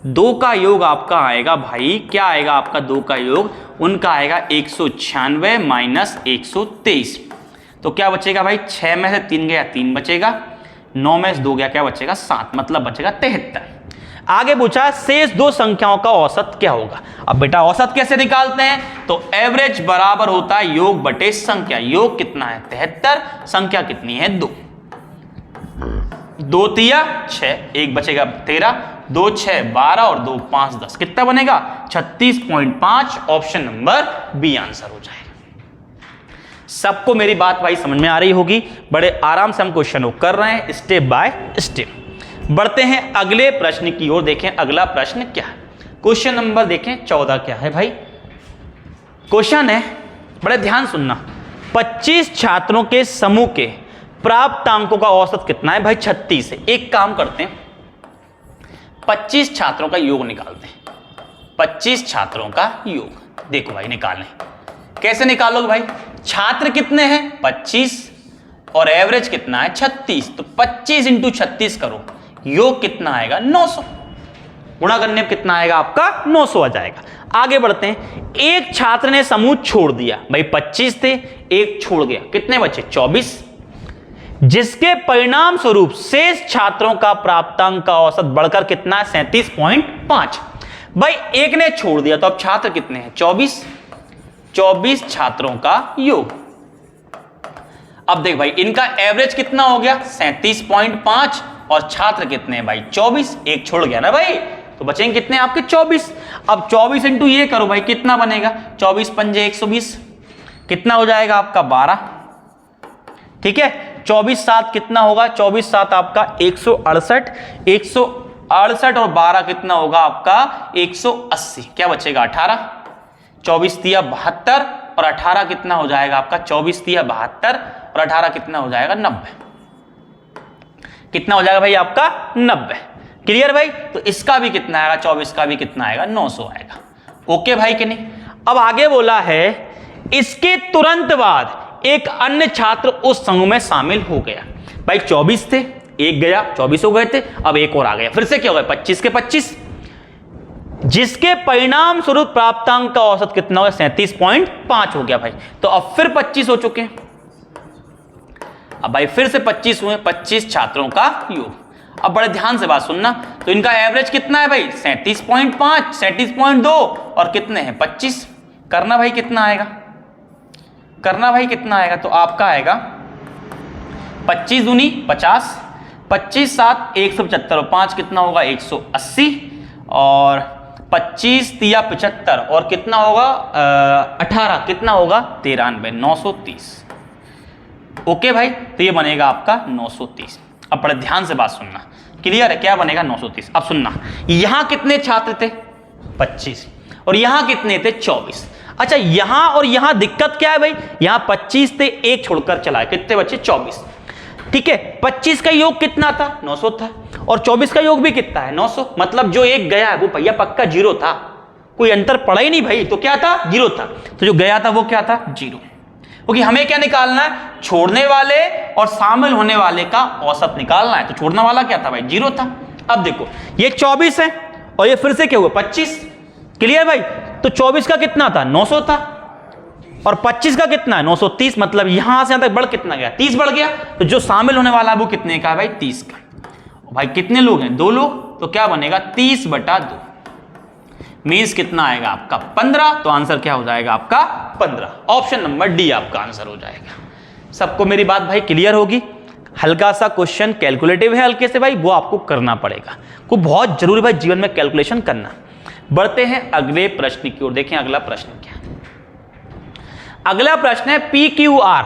2 का योग आपका आएगा भाई क्या आएगा आपका 2 का योग उनका आएगा 196 माइनस 123, तो क्या बचेगा भाई 6 में से 3 गया 3 बचेगा, 9 में से 2 गया क्या बचेगा 7, मतलब बचेगा 73। आगे पूछा शेष 2 संख्याओं का औसत क्या होगा। अब बेटा औसत कैसे निकालते हैं, तो एवरेज बराबर होता है योग बटे संख्या, योग कितना है 73, संख्या कितनी है 2, 2 तिया 6, 1 बचेगा 13, 2 6 12 और 2 5 10, कितना बनेगा 36.5, ऑप्शन नंबर बी आंसर हो जाएगा। सबको मेरी बात भाई समझ में आ रही होगी, बड़े आराम से हम क्वेश्चन कर रहे हैं स्टेप बाय स्टेप। बढ़ते हैं अगले प्रश्न की ओर, देखें अगला प्रश्न क्या है, क्वेश्चन नंबर देखें 14 क्या है भाई। क्वेश्चन है बड़े ध्यान सुनना, 25 छात्रों के समूह के प्राप्तांकों का औसत कितना है भाई 36 है। एक काम करते हैं 25 छात्रों का योग निकालते हैं, 25 छात्रों का योग देखो भाई निकालने, कैसे निकालोगे भाई, छात्र कितने हैं 25 और एवरेज कितना है 36, तो 25 इंटू 36 करो, योग कितना आएगा 900, गुणा करने में कितना आएगा आपका 900 आ जाएगा। आगे बढ़ते हैं, एक छात्र ने समूह छोड़ दिया, भाई 25 थे एक छोड़ गया, कितने बचे 24, जिसके परिणाम स्वरूप शेष छात्रों का प्राप्तांक का औसत बढ़कर कितना है 37.5। भाई एक ने छोड़ दिया तो अब छात्र कितने हैं 24, 24 छात्रों का योग। अब देख भाई इनका एवरेज कितना हो गया 37.5 और छात्र कितने हैं भाई 24, एक छोड़ गया ना भाई, तो बचेंगे कितने आपके 24। अब 24 इंटू ये करो भाई कितना बनेगा 24 पंजे 120, कितना हो जाएगा आपका 12, ठीक है। 24 7 कितना होगा 24 7 आपका 168, 168 और 12 कितना होगा आपका 180, क्या बचेगा 18, 24 तिया 72 और 18 कितना हो जाएगा आपका 24 तिया 72 और 18 कितना हो जाएगा 90, कितना हो जाएगा भाई आपका 90। क्लियर भाई, तो इसका भी कितना आएगा 24 का भी कितना आएगा 900 आएगा। ओके भाई कि नहीं। अब आगे बोला है इसके तुरंत बाद एक अन्य छात्र उस समूह में शामिल हो गया, भाई 24 थे एक गया 24 हो गए थे, अब एक और आ गया, फिर से क्या हो गया 25 के 25, जिसके परिणाम स्वरूप प्राप्तांक का औसत कितना हो गया 37.5 हो गया भाई, तो अब फिर 25 हो चुके हैं, अब भाई फिर से 25 हुए, 25 छात्रों का योग। अब बड़े ध्यान से बात सुनना, तो इनका एवरेज कितना है भाई 37.5, 37.2 और कितने हैं 25, करना भाई कितना आएगा, करना भाई कितना आएगा, तो आपका आएगा 25 दूनी 50, 25 7 175 और 5 कितना होगा 180 और 25 तिया 75 और कितना होगा 18 कितना होगा 93, 930। ओके भाई, तो ये बनेगा आपका 930। अब बड़े ध्यान से बात सुनना, क्लियर है क्या बनेगा 930। अब सुनना, यहां कितने छात्र थे 25 और यहां कितने थे 24। अच्छा यहां और यहां दिक्कत क्या है भाई, यहां 25 थे, एक छोड़कर चला है, कितने बचे 24। ठीक है, 25 का योग कितना था 900 था, और 24 का योग भी कितना है 900, मतलब जो एक गया है वो भैया पक्का जीरो था, कोई अंतर पड़ा ही नहीं भाई, तो क्या था जीरो था, तो जो गया था वो क्या था जीरो। क्योंकि हमें क्या निकालना है, छोड़ने वाले और शामिल होने वाले का औसत निकालना है, तो छोड़ने वाला क्या था भाई जीरो था। अब देखो ये 24 है और ये फिर से क्या हुआ 25, क्लियर भाई, तो 24 का कितना था 900 था और 25 का कितना है 930, मतलब यहां से यहां तक बढ़ कितना गया 30 बढ़ गया, तो जो शामिल होने वाला है वो कितने का है भाई 30 का। भाई कितने लोग हैं 2 लोग, तो क्या बनेगा 30/2, मीन्स कितना आएगा आपका 15, तो आंसर क्या हो जाएगा आपका 15, ऑप्शन नंबर डी आपका आंसर हो जाएगा। सबको मेरी बात भाई क्लियर होगी। हल्का सा क्वेश्चन कैलकुलेटिव है हल्के से भाई, वो आपको करना पड़ेगा, को बहुत जरूरी भाई जीवन में कैलकुलेशन करना। बढ़ते हैं अगले प्रश्न की ओर, देखें अगला प्रश्न क्या है। अगला प्रश्न है PQR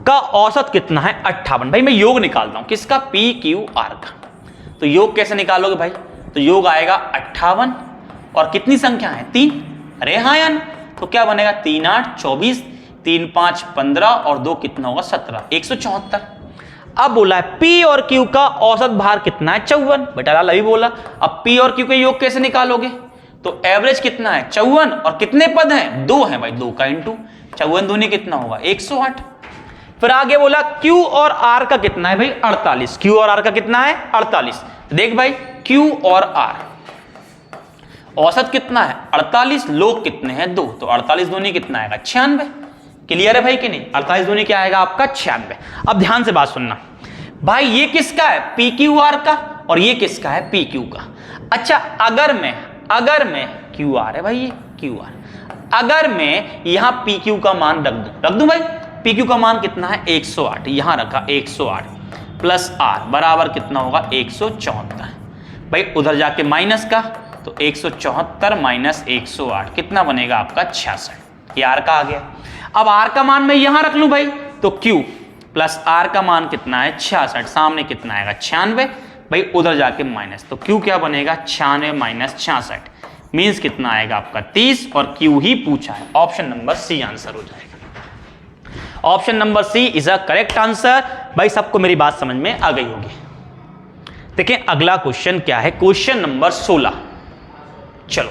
का औसत कितना है 58। भाई मैं योग निकालता हूं किसका PQR का, तो योग कैसे निकालोगे भाई, तो योग आएगा 58 और कितनी संख्या है 3, अरे हाँ यार, तो क्या बनेगा 3 8 24, 3 5 15 और 2 कितना होगा 17, 174। अब बोला है P और Q का औसत भार कितना है 54, बेटा लाल अभी बोला। अब P और Q के योग कैसे निकालोगे, तो एवरेज कितना है 54 और कितने पद हैं 2 हैं भाई, 2 का इंटू 54 दूनी कितना होगा 108। फिर आगे बोला Q और R का कितना है भाई 48, Q और R का कितना है 48। देख भाई Q और R औसत कितना है 48, लोग कितने हैं 2, तो 48 दूनी कितना आएगा 96। क्लियर है भाई कि नहीं, 48 दूनी क्या आएगा आपका 96। अब ध्यान से बात सुनना भाई, ये किसका है PQR का और ये किसका है PQ का। अच्छा अगर मैं QR है भाई, ये QR, अगर मैं यहां PQ का मान रख दूं भाई, PQ का मान कितना है 108, यहां रखा 108 प्लस R बराबर कितना होगा 174। भाई उधर जाके माइनस का, तो 174 माइनस 108 कितना बनेगा आपका 66, ये R का आ गया। अब R का मान मैं यहां रख लूं भाई, तो Q प्लस R का मान कितना है 66, सामने कितना आएगा 96, भाई उधर जाके माइनस, तो Q क्या बनेगा 96 माइनस 66, मीन्स कितना आएगा आपका 30, और Q ही पूछा है, ऑप्शन नंबर सी आंसर हो जाएगा। Option number C is a correct answer. भाई सबको मेरी बात समझ में आ गई होगी। देखें अगला क्वेश्चन क्या है, क्वेश्चन नंबर 16। चलो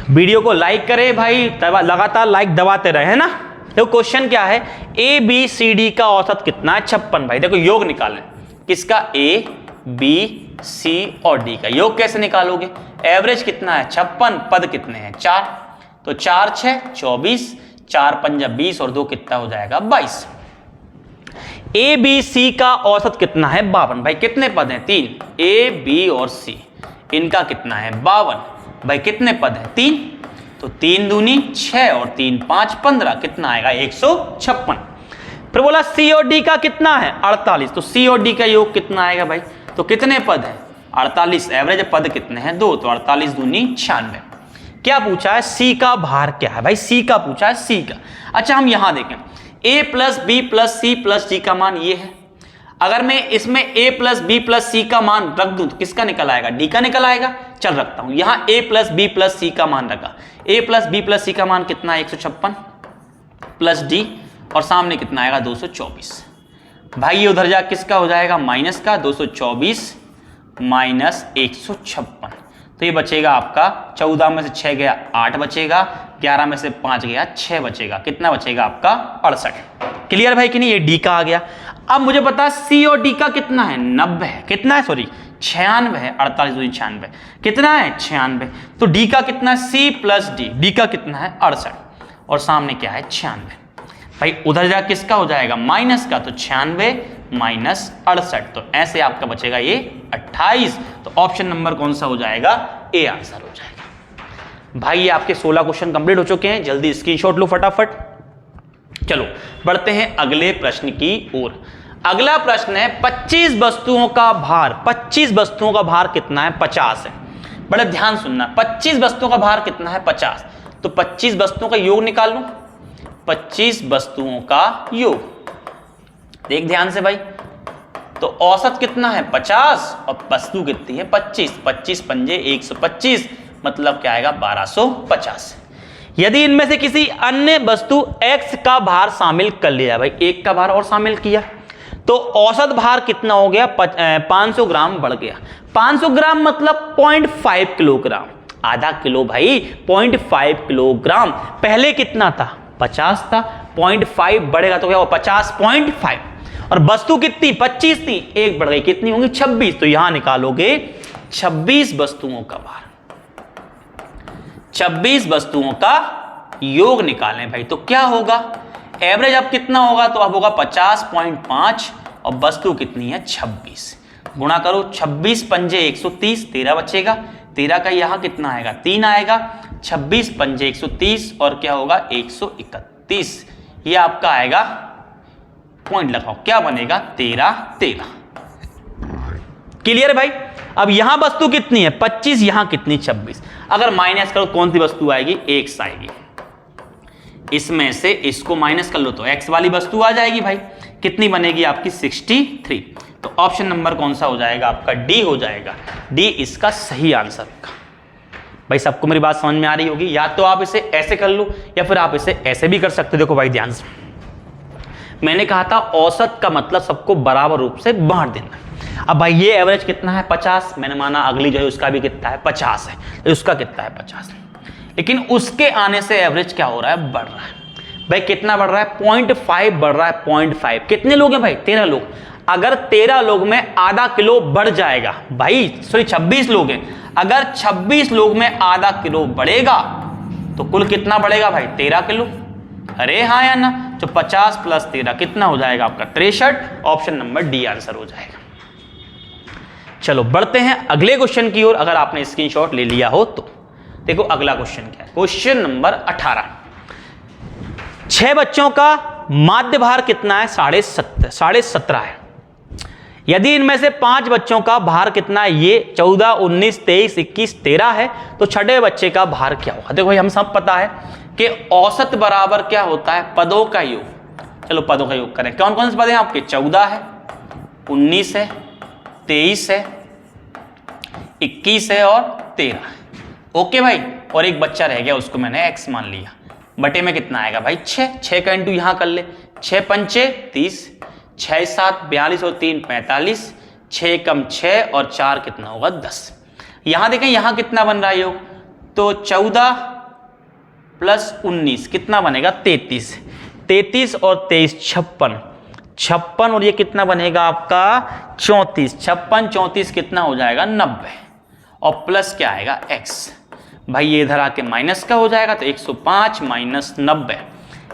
वीडियो को लाइक करें भाई, लगातार लाइक दबाते रहे, है ना। देखो क्वेश्चन क्या है, ABCD का औसत कितना है 56। भाई देखो योग निकालें, किसका ABC और D का योग कैसे निकालोगे, एवरेज कितना है 56, पद कितने हैं 4, तो 4 6 24, 4 5 20 और 2 कितना हो जाएगा 22। ABC का औसत कितना है 52। भाई कितने पद हैं 3, A B और C, इनका कितना है 52। भाई कितने पद हैं 3, तो 3 दूनी 6 और 3 5 15 कितना आएगा 156। फिर बोला C और D का कितना है 48, तो C और D का योग कितना आएगा भाई, तो कितने पद है 48, एवरेज पद कितने हैं 2, तो 48 दूनी 96। क्या पूछा है C का भार क्या है भाई, C का पूछा है C का। अच्छा हम यहां देखें A plus B plus C plus D का मान ये है, अगर मैं इसमें A plus B plus C का मान रख दूं तो किसका निकल आएगा D का निकल आएगा। चल रखता हूं यहां A plus B plus C का मान रखा, A plus B plus C का मान कितना है 156 प्लस D और सामने कितना आएगा 224। भाई ये उधर जा किसका हो जाएगा माइनस का, 224 माइनस 156, तो ये बचेगा आपका 14 में से 6 गया 8 बचेगा, 11 में से 5 गया 6 बचेगा, कितना बचेगा आपका 68। क्लियर भाई कि नहीं, ये डी का आ गया। अब मुझे पता सी और डी का कितना है 90 है, कितना है सॉरी 96 है, 48 दूनी 96 कितना है 96, तो डी का कितना है सी प्लस डी, डी का कितना है 68 और सामने क्या है 96। भाई उधर जा किसका हो जाएगा माइनस का, तो 96 माइनस 68, तो ऐसे आपका बचेगा ये 28, तो ऑप्शन नंबर कौन सा हो जाएगा ए आंसर हो जाएगा। भाई ये आपके 16 क्वेश्चन कंप्लीट हो चुके हैं, जल्दी स्क्रीनशॉट लो फटाफट। चलो बढ़ते हैं अगले प्रश्न की ओर। अगला प्रश्न है 25 वस्तुओं का भार, 25 वस्तुओं का भार कितना है 50 है। बड़े ध्यान सुनना, 25 वस्तुओं का भार कितना है 50, तो 25 वस्तुओं का योग निकाल लो, 25 वस्तुओं का योग, देख ध्यान से भाई, तो औसत कितना है 50 और वस्तु कितनी है 25, 25 पंजे 125, मतलब क्या आएगा 1250। यदि इनमें से किसी अन्य वस्तु x का भार शामिल कर लिया, भाई एक का भार और शामिल किया तो औसत भार कितना हो गया, 500 ग्राम बढ़ गया। 500 ग्राम मतलब 0.5 किलोग्राम, आधा किलो भाई 0.5 किलोग्राम। पहले कितना था, 50 था, 0.5 बढ़ेगा तो क्या होगा 50.5, और वस्तु कितनी 25 थी, एक बढ़ गई, कितनी होंगी 26। तो यहां निकालोगे 26 वस्तुओं का भार, 26 वस्तुओं का योग निकालें भाई, तो क्या होगा एवरेज अब कितना होगा, तो अब होगा 50.5 और वस्तु कितनी है 26। गुणा करो 26 पंजे 130, 13 बचेगा, 13 का यहां कितना आएगा 3 आएगा, 26 पंजे 130 और क्या होगा 131, ये आपका आएगा, पॉइंट लगाओ क्या बनेगा 13। क्लियर भाई। अब यहां वस्तु कितनी है 25, यहां कितनी 26, अगर माइनस करो कौन सी वस्तु आएगी, x आएगी, इसमें से इसको माइनस कर लो तो x वाली वस्तु आ जाएगी भाई, कितनी बनेगी आपकी 63। तो ऑप्शन नंबर कौन सा हो जाएगा आपका, डी हो जाएगा, डी इसका सही आंसर होगा। भाई सबको मेरी बात समझ में आ रही होगी, या तो आप इसे ऐसे कर लो या फिर आप इसे ऐसे भी कर सकते हो। देखो भाई ध्यान से, मैंने कहा था औसत का मतलब सबको बराबर रूप से बांट देना। अब भाई ये एवरेज कितना है 50, मैंने माना अगली जो है उसका भी कितना है 50 है, उसका कितना है 50, लेकिन उसके आने से एवरेज क्या हो रहा है, बढ़ रहा है। भाई कितना बढ़ रहा है 0.5 बढ़ रहा है, 0.5। कितने लोग हैं भाई 13 लोग, अगर 13 लोग में आधा किलो बढ़ जाएगा भाई, सॉरी 26 लोग हैं, अगर 26 लोग में आधा किलो बढ़ेगा तो कुल कितना बढ़ेगा भाई 13 किलो। अरे हाँ या ना, तो 50 + 13 कितना हो जाएगा आपका 63, ऑप्शन नंबर डी आंसर हो जाएगा। चलो बढ़ते हैं अगले क्वेश्चन की ओर, अगर आपने स्क्रीनशॉट ले लिया हो तो। देखो अगला क्वेश्चन क्या है, क्वेश्चन नंबर 18। 6 बच्चों का माध्य भार कितना है, 17.5 है। यदि इनमें से 5 बच्चों का भार कितना है, ये 14, 19, 23, 21, 13 है, तो छठे बच्चे का भार क्या होगा। देखो भाई हम सब पता है कि औसत बराबर क्या होता है, पदों का योग। चलो पदों का योग करें, कौन कौन से पद हैं आपके, 14 है, 19 है, 23 है, 21 है और 13 है। ओके भाई, और एक बच्चा रह गया, उसको मैंने x मान लिया, बटे में कितना आएगा भाई 6 का इंटू यहां कर ले, 6 पंचे 30, 6 7 42 और 3 45, 6 कम 6 और 4 कितना होगा 10। यहां देखें यहां कितना बन रहा है योग, तो 14 + 19 कितना बनेगा 33, 33 और 23 56 और ये कितना बनेगा आपका 34, 56 34 कितना हो जाएगा 90, और प्लस क्या आएगा x। भाई ये इधर आके माइनस का हो जाएगा, तो 105 - 90,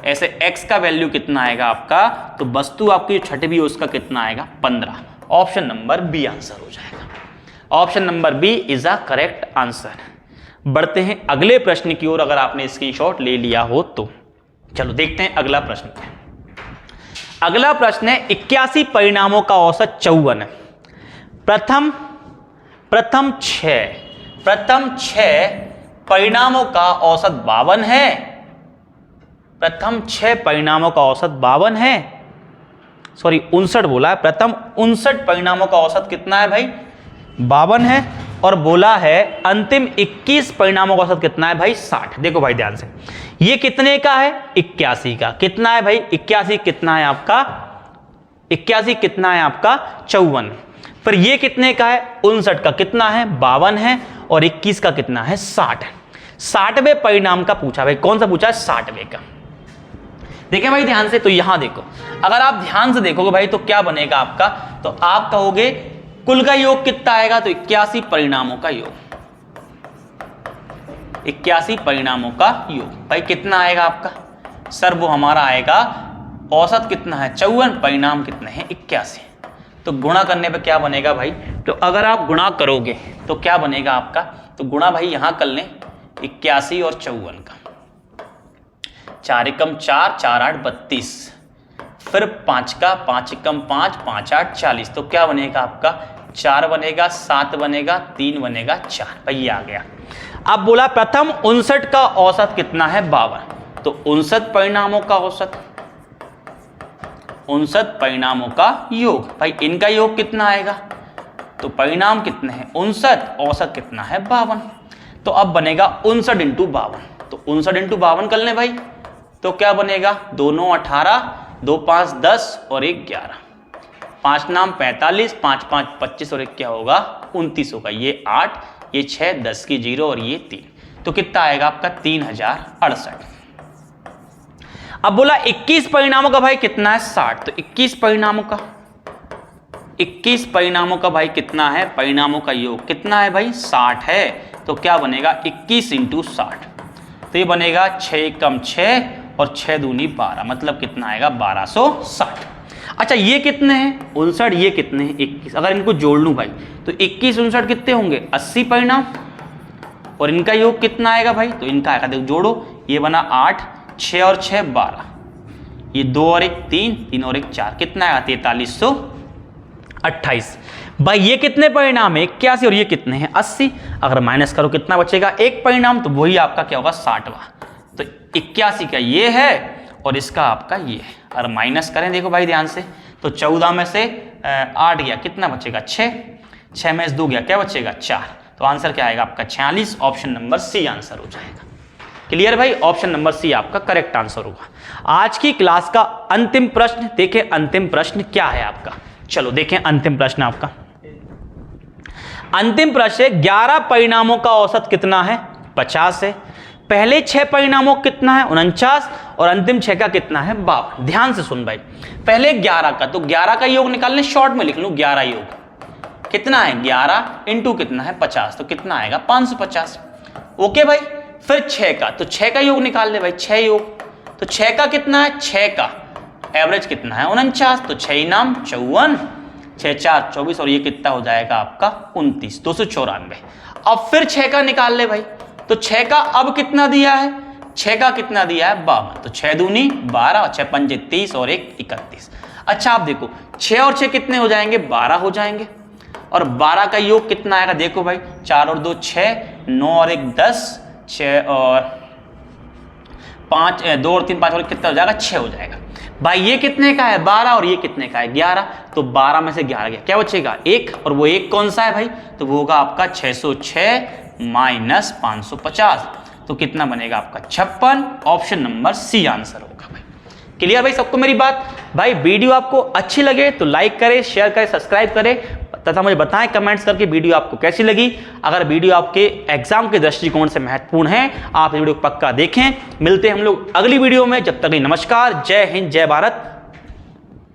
ऐसे x का वैल्यू कितना आएगा आपका, तो वस्तु आपकी जो छठी भी है उसका कितना आएगा 15, ऑप्शन नंबर बी आंसर हो जाएगा। Option number B is a correct answer. बढ़ते हैं अगले प्रश्न की ओर, अगर आपने स्क्रीनशॉट ले लिया हो तो। चलो देखते हैं अगला प्रश्न क्या है। अगला प्रश्न है 81 परिणामों का औसत 54 है। प्रथम 6 परिणामों का औसत 52 है। प्रथम 6 परिणामों का औसत 52 है, सॉरी 59 बोला है। प्रथम 59 परिणामों का औसत कितना है भाई 52 है, और बोला है अंतिम 21 परिणामों का औसत कितना है भाई 60। देखो भाई ध्यान से, ये कितने का है 81 का, कितना है भाई 81 कितना है आपका 81 कितना है आपका 54, फिर ये कितने का है 59 का कितना है 52 है, और 21 का कितना है 60 है। 60वें परिणाम का पूछा भाई, कौन सा पूछा है 60वें का। देखें भाई ध्यान से, तो यहां देखो, अगर आप ध्यान से देखोगे भाई तो क्या बनेगा आपका, तो आप कहोगे कुल का योग कितना आएगा, तो 81 परिणामों का योग, 81 परिणामों का योग भाई कितना आएगा आपका सर, वो हमारा आएगा औसत कितना है 54, परिणाम कितने हैं 81। तो गुणा करने पे क्या बनेगा भाई, तो अगर आप गुणा करोगे तो क्या बनेगा आपका, तो गुणा भाई यहां कर लें 81 और 54 का, 4 एकम 4, 4 8 32, फिर 5 का 5 एकम 5, 5 8 40, तो क्या बनेगा आपका 4 बनेगा, 7 बनेगा, 3 बनेगा 4, भाई ये आ गया। अब बोला प्रथम 59 का औसत कितना है 52, तो 59 परिणामों का औसत, 59 परिणामों का योग, भाई इनका योग कितना आएगा, तो परिणाम कितने हैं 59, औसत कितना है 52, तो अब बनेगा 59 × 52, तो 59 इंटू 52 कर लें भाई, तो क्या बनेगा 2 9 18, 2 5 10 और 1 11, 5 नाम 45, 5 5 25 और 1 क्या होगा 29 होगा। ये 8, ये 6, 10 की 0 और ये 3, तो कितना आएगा आपका 3068। अब बोला 21 परिणामों का भाई कितना है 60, तो 21 परिणामों का भाई कितना है, परिणामों का योग कितना है भाई 60 है, तो क्या बनेगा 21 इंटू 60, तो ये बनेगा 6 कम 6 और 6 दूनी 12, मतलब कितना आएगा 1260। अच्छा ये कितने हैं 59, ये कितने हैं 21, अगर इनको जोड़ लूं भाई तो 21 59 कितने होंगे 80 परिणाम, और इनका योग कितना आएगा भाई, तो इनका आएगा देखो जोड़ो, ये बना 8, 6 और 6 12, ये 2 और 1 3, 3 और 1 4, कितना आएगा 4328। भाई ये कितने परिणाम है 81 और ये कितने हैं 80, अगर माइनस करो कितना बचेगा एक परिणाम, तो वही आपका क्या होगा 60वां, तो 81 का ये है और इसका आपका ये है। अगर माइनस करें देखो भाई ध्यान से, तो 14 में से 8 गया कितना बचेगा 6, 6 में से 2 गया क्या बचेगा 4, तो आंसर क्या आएगा आपका 46, ऑप्शन नंबर सी आंसर हो जाएगा। क्लियर भाई, ऑप्शन नंबर सी आपका करेक्ट आंसर होगा। आज की क्लास का अंतिम प्रश्न देखें, अंतिम प्रश्न क्या है आपका, चलो देखें अंतिम प्रश्न आपका। अंतिम प्रश्न 11 परिणामों का औसत कितना है 50 है, पहले 6 परिणामों कितना है 49 और अंतिम 6 का कितना है 52। ध्यान से सुन भाई, पहले 11 का, तो 11 का योग निकालने शॉर्ट में लिख लूं, 11 योग कितना है 11 इंटू कितना है 50, तो कितना आएगा 550। ओके भाई, फिर 6 का, तो 6 का योग निकाल ले भाई, 6 योग, तो 6 का कितना है 6 का एवरेज कितना है 49, तो 6 नाम 54, 6 4 24 और ये कितना हो जाएगा आपका 29, 294। अब फिर 6 का निकाल ले भाई, तो 6 का अब कितना दिया है, 6 का कितना दिया है 52, तो 6 दूनी 12, 6 पंजे 30 और 1 31। अच्छा आप देखो 6 और 6 कितने हो जाएंगे 12 हो जाएंगे, और 12 का योग कितना आएगा देखो भाई, 4 और 2 6, 9 और 1 10, 6 और 5 2 और 3 5 और कितना हो जाएगा 6 हो जाएगा। भाई ये कितने का है 12 और ये कितने का है 11, तो 12 में से 11 गया क्या बचेगा 1, और वो 1 कौन सा है भाई, तो वो होगा आपका 606 माइनस 550, तो कितना बनेगा आपका 56, ऑप्शन नंबर सी आंसर होगा भाई। क्लियर भाई सबको मेरी बात। भाई वीडियो आपको अच्छी लगे तो लाइक करें, शेयर करें, सब्सक्राइब करें तथा मुझे बताएं कमेंट्स करके वीडियो आपको कैसी लगी। अगर वीडियो आपके एग्जाम के दृष्टिकोण से महत्वपूर्ण है आप वीडियो पक्का देखें। मिलते हैं हम लोग अगली वीडियो में, जब तक नमस्कार, जय हिंद, जय भारत,